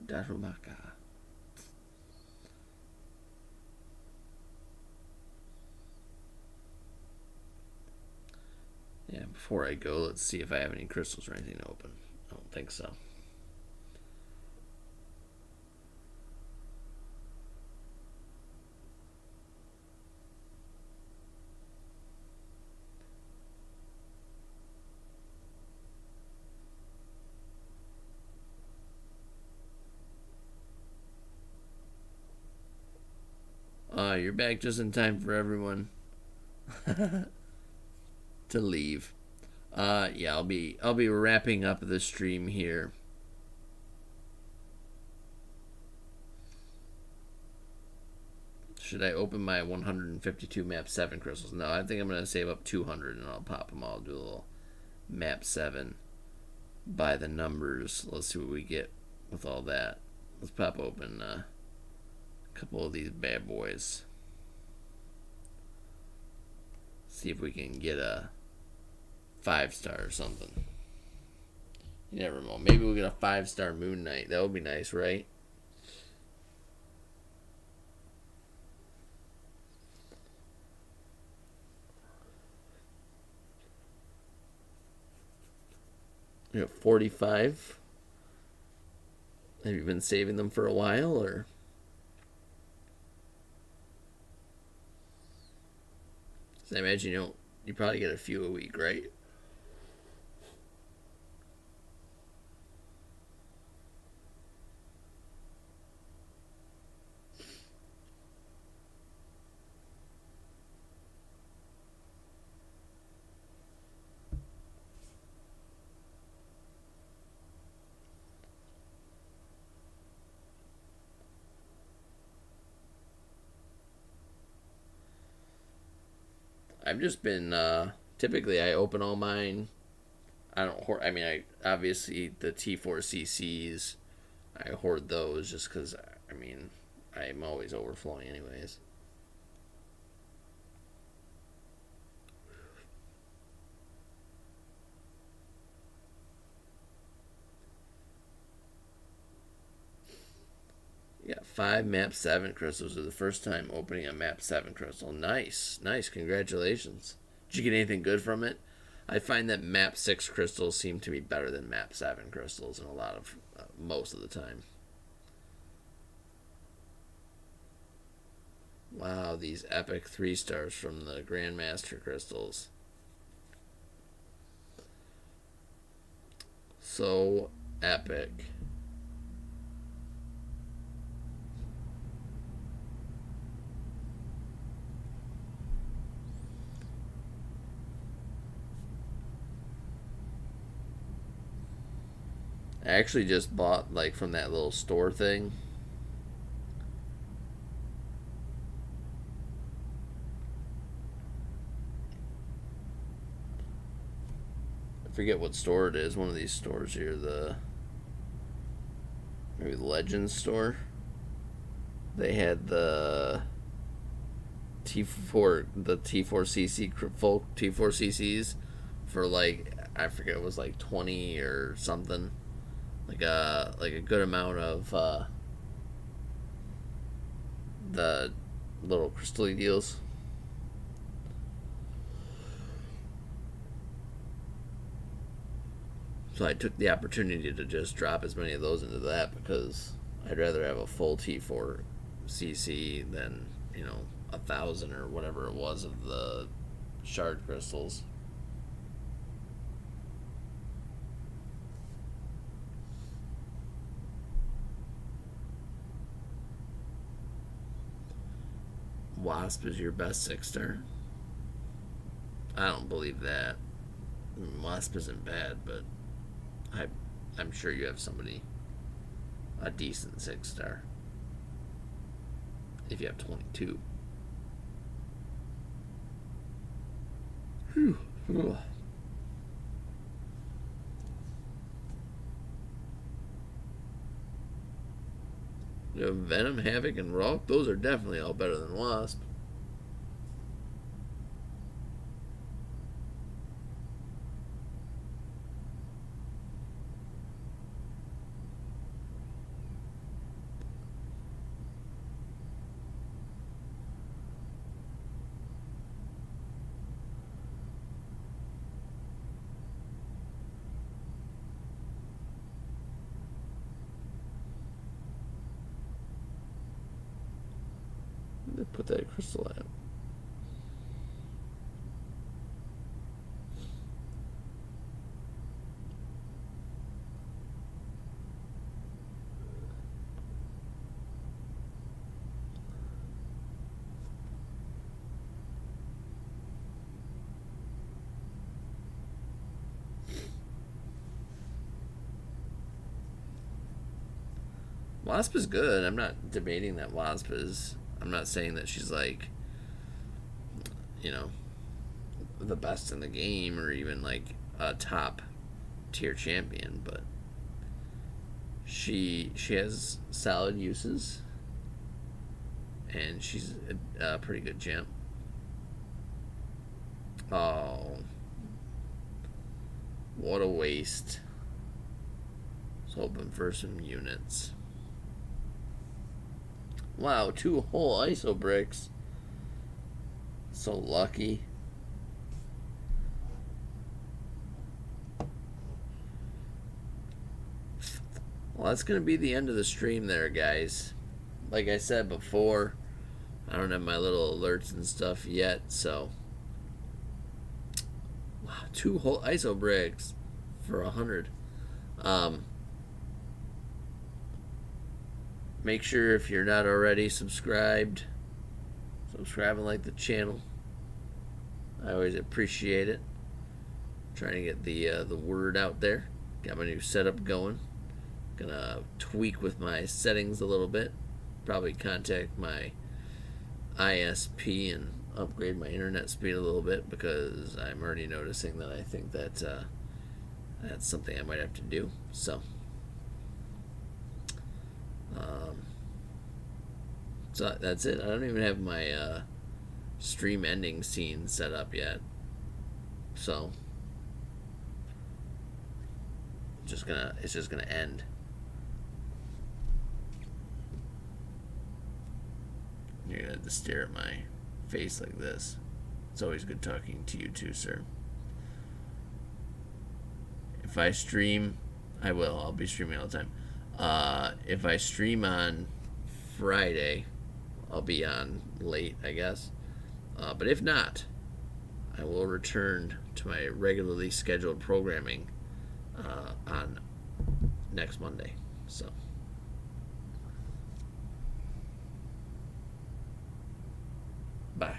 Darumaka. Yeah, before I go, let's see if I have any crystals or anything to open. I don't think so. you're back just in time for everyone to leave. Yeah, I'll be wrapping up the stream here. Should I open my 152 map 7 crystals? No, I think I'm going to save up 200 and I'll pop them all. Do a little map 7 by the numbers. Let's see what we get with all that. Let's pop open a couple of these bad boys. See if we can get a 5-star or something. You never know. Maybe we'll get a 5-star Moon Knight. That would be nice, right? You have 45. Have you been saving them for a while, or? I imagine you probably get a few a week, right? I've just been typically I open all mine. I don't hoard. I mean, I obviously the T4CCs. I hoard those just because. I mean, I'm always overflowing anyways. Yeah, 5 map 7 crystals are the first time opening a map 7 crystal. Nice, nice, congratulations. Did you get anything good from it? I find that map 6 crystals seem to be better than map 7 crystals in a lot of most of the time. Wow, these epic 3-stars from the Grandmaster crystals. So epic. I actually just bought like from that little store thing. I forget what store it is. One of these stores here, maybe the Legends store. They had the T4CC full T4CCs for like I forget it was like 20 or something. Like a good amount of the little crystal deals. So I took the opportunity to just drop as many of those into that because I'd rather have a full T4CC than 1,000 or whatever it was of the shard crystals. Wasp is your best 6-star. I don't believe that. Wasp isn't bad, but I'm sure you have somebody a decent 6-star. If you have 22. Whew. You know, Venom, Havoc, and Rock, those are definitely all better than Wasp. They put that crystal out. Wasp is good. I'm not debating that Wasp is. I'm not saying that she's like, you know, the best in the game or even like a top tier champion, but she has solid uses, and she's a pretty good champ. Oh, what a waste. I was hoping for some units. Wow, 2 whole ISO bricks. So lucky. Well, that's going to be the end of the stream there, guys. Like I said before, I don't have my little alerts and stuff yet, so. Wow, 2 whole ISO bricks for 100. Make sure if you're not already subscribe and like the channel. I always appreciate it. Trying to get the word out there. Got my new setup going. Gonna tweak with my settings a little bit. Probably contact my ISP and upgrade my internet speed a little bit, because I'm already noticing that I think that that's something I might have to do. So, so that's it. I don't even have my stream ending scene set up yet. So, it's just gonna end. You're gonna have to stare at my face like this. It's always good talking to you too, sir. If I stream, I will. I'll be streaming all the time. If I stream on Friday, I'll be on late, I guess. But if not, I will return to my regularly scheduled programming on next Monday. So. Bye.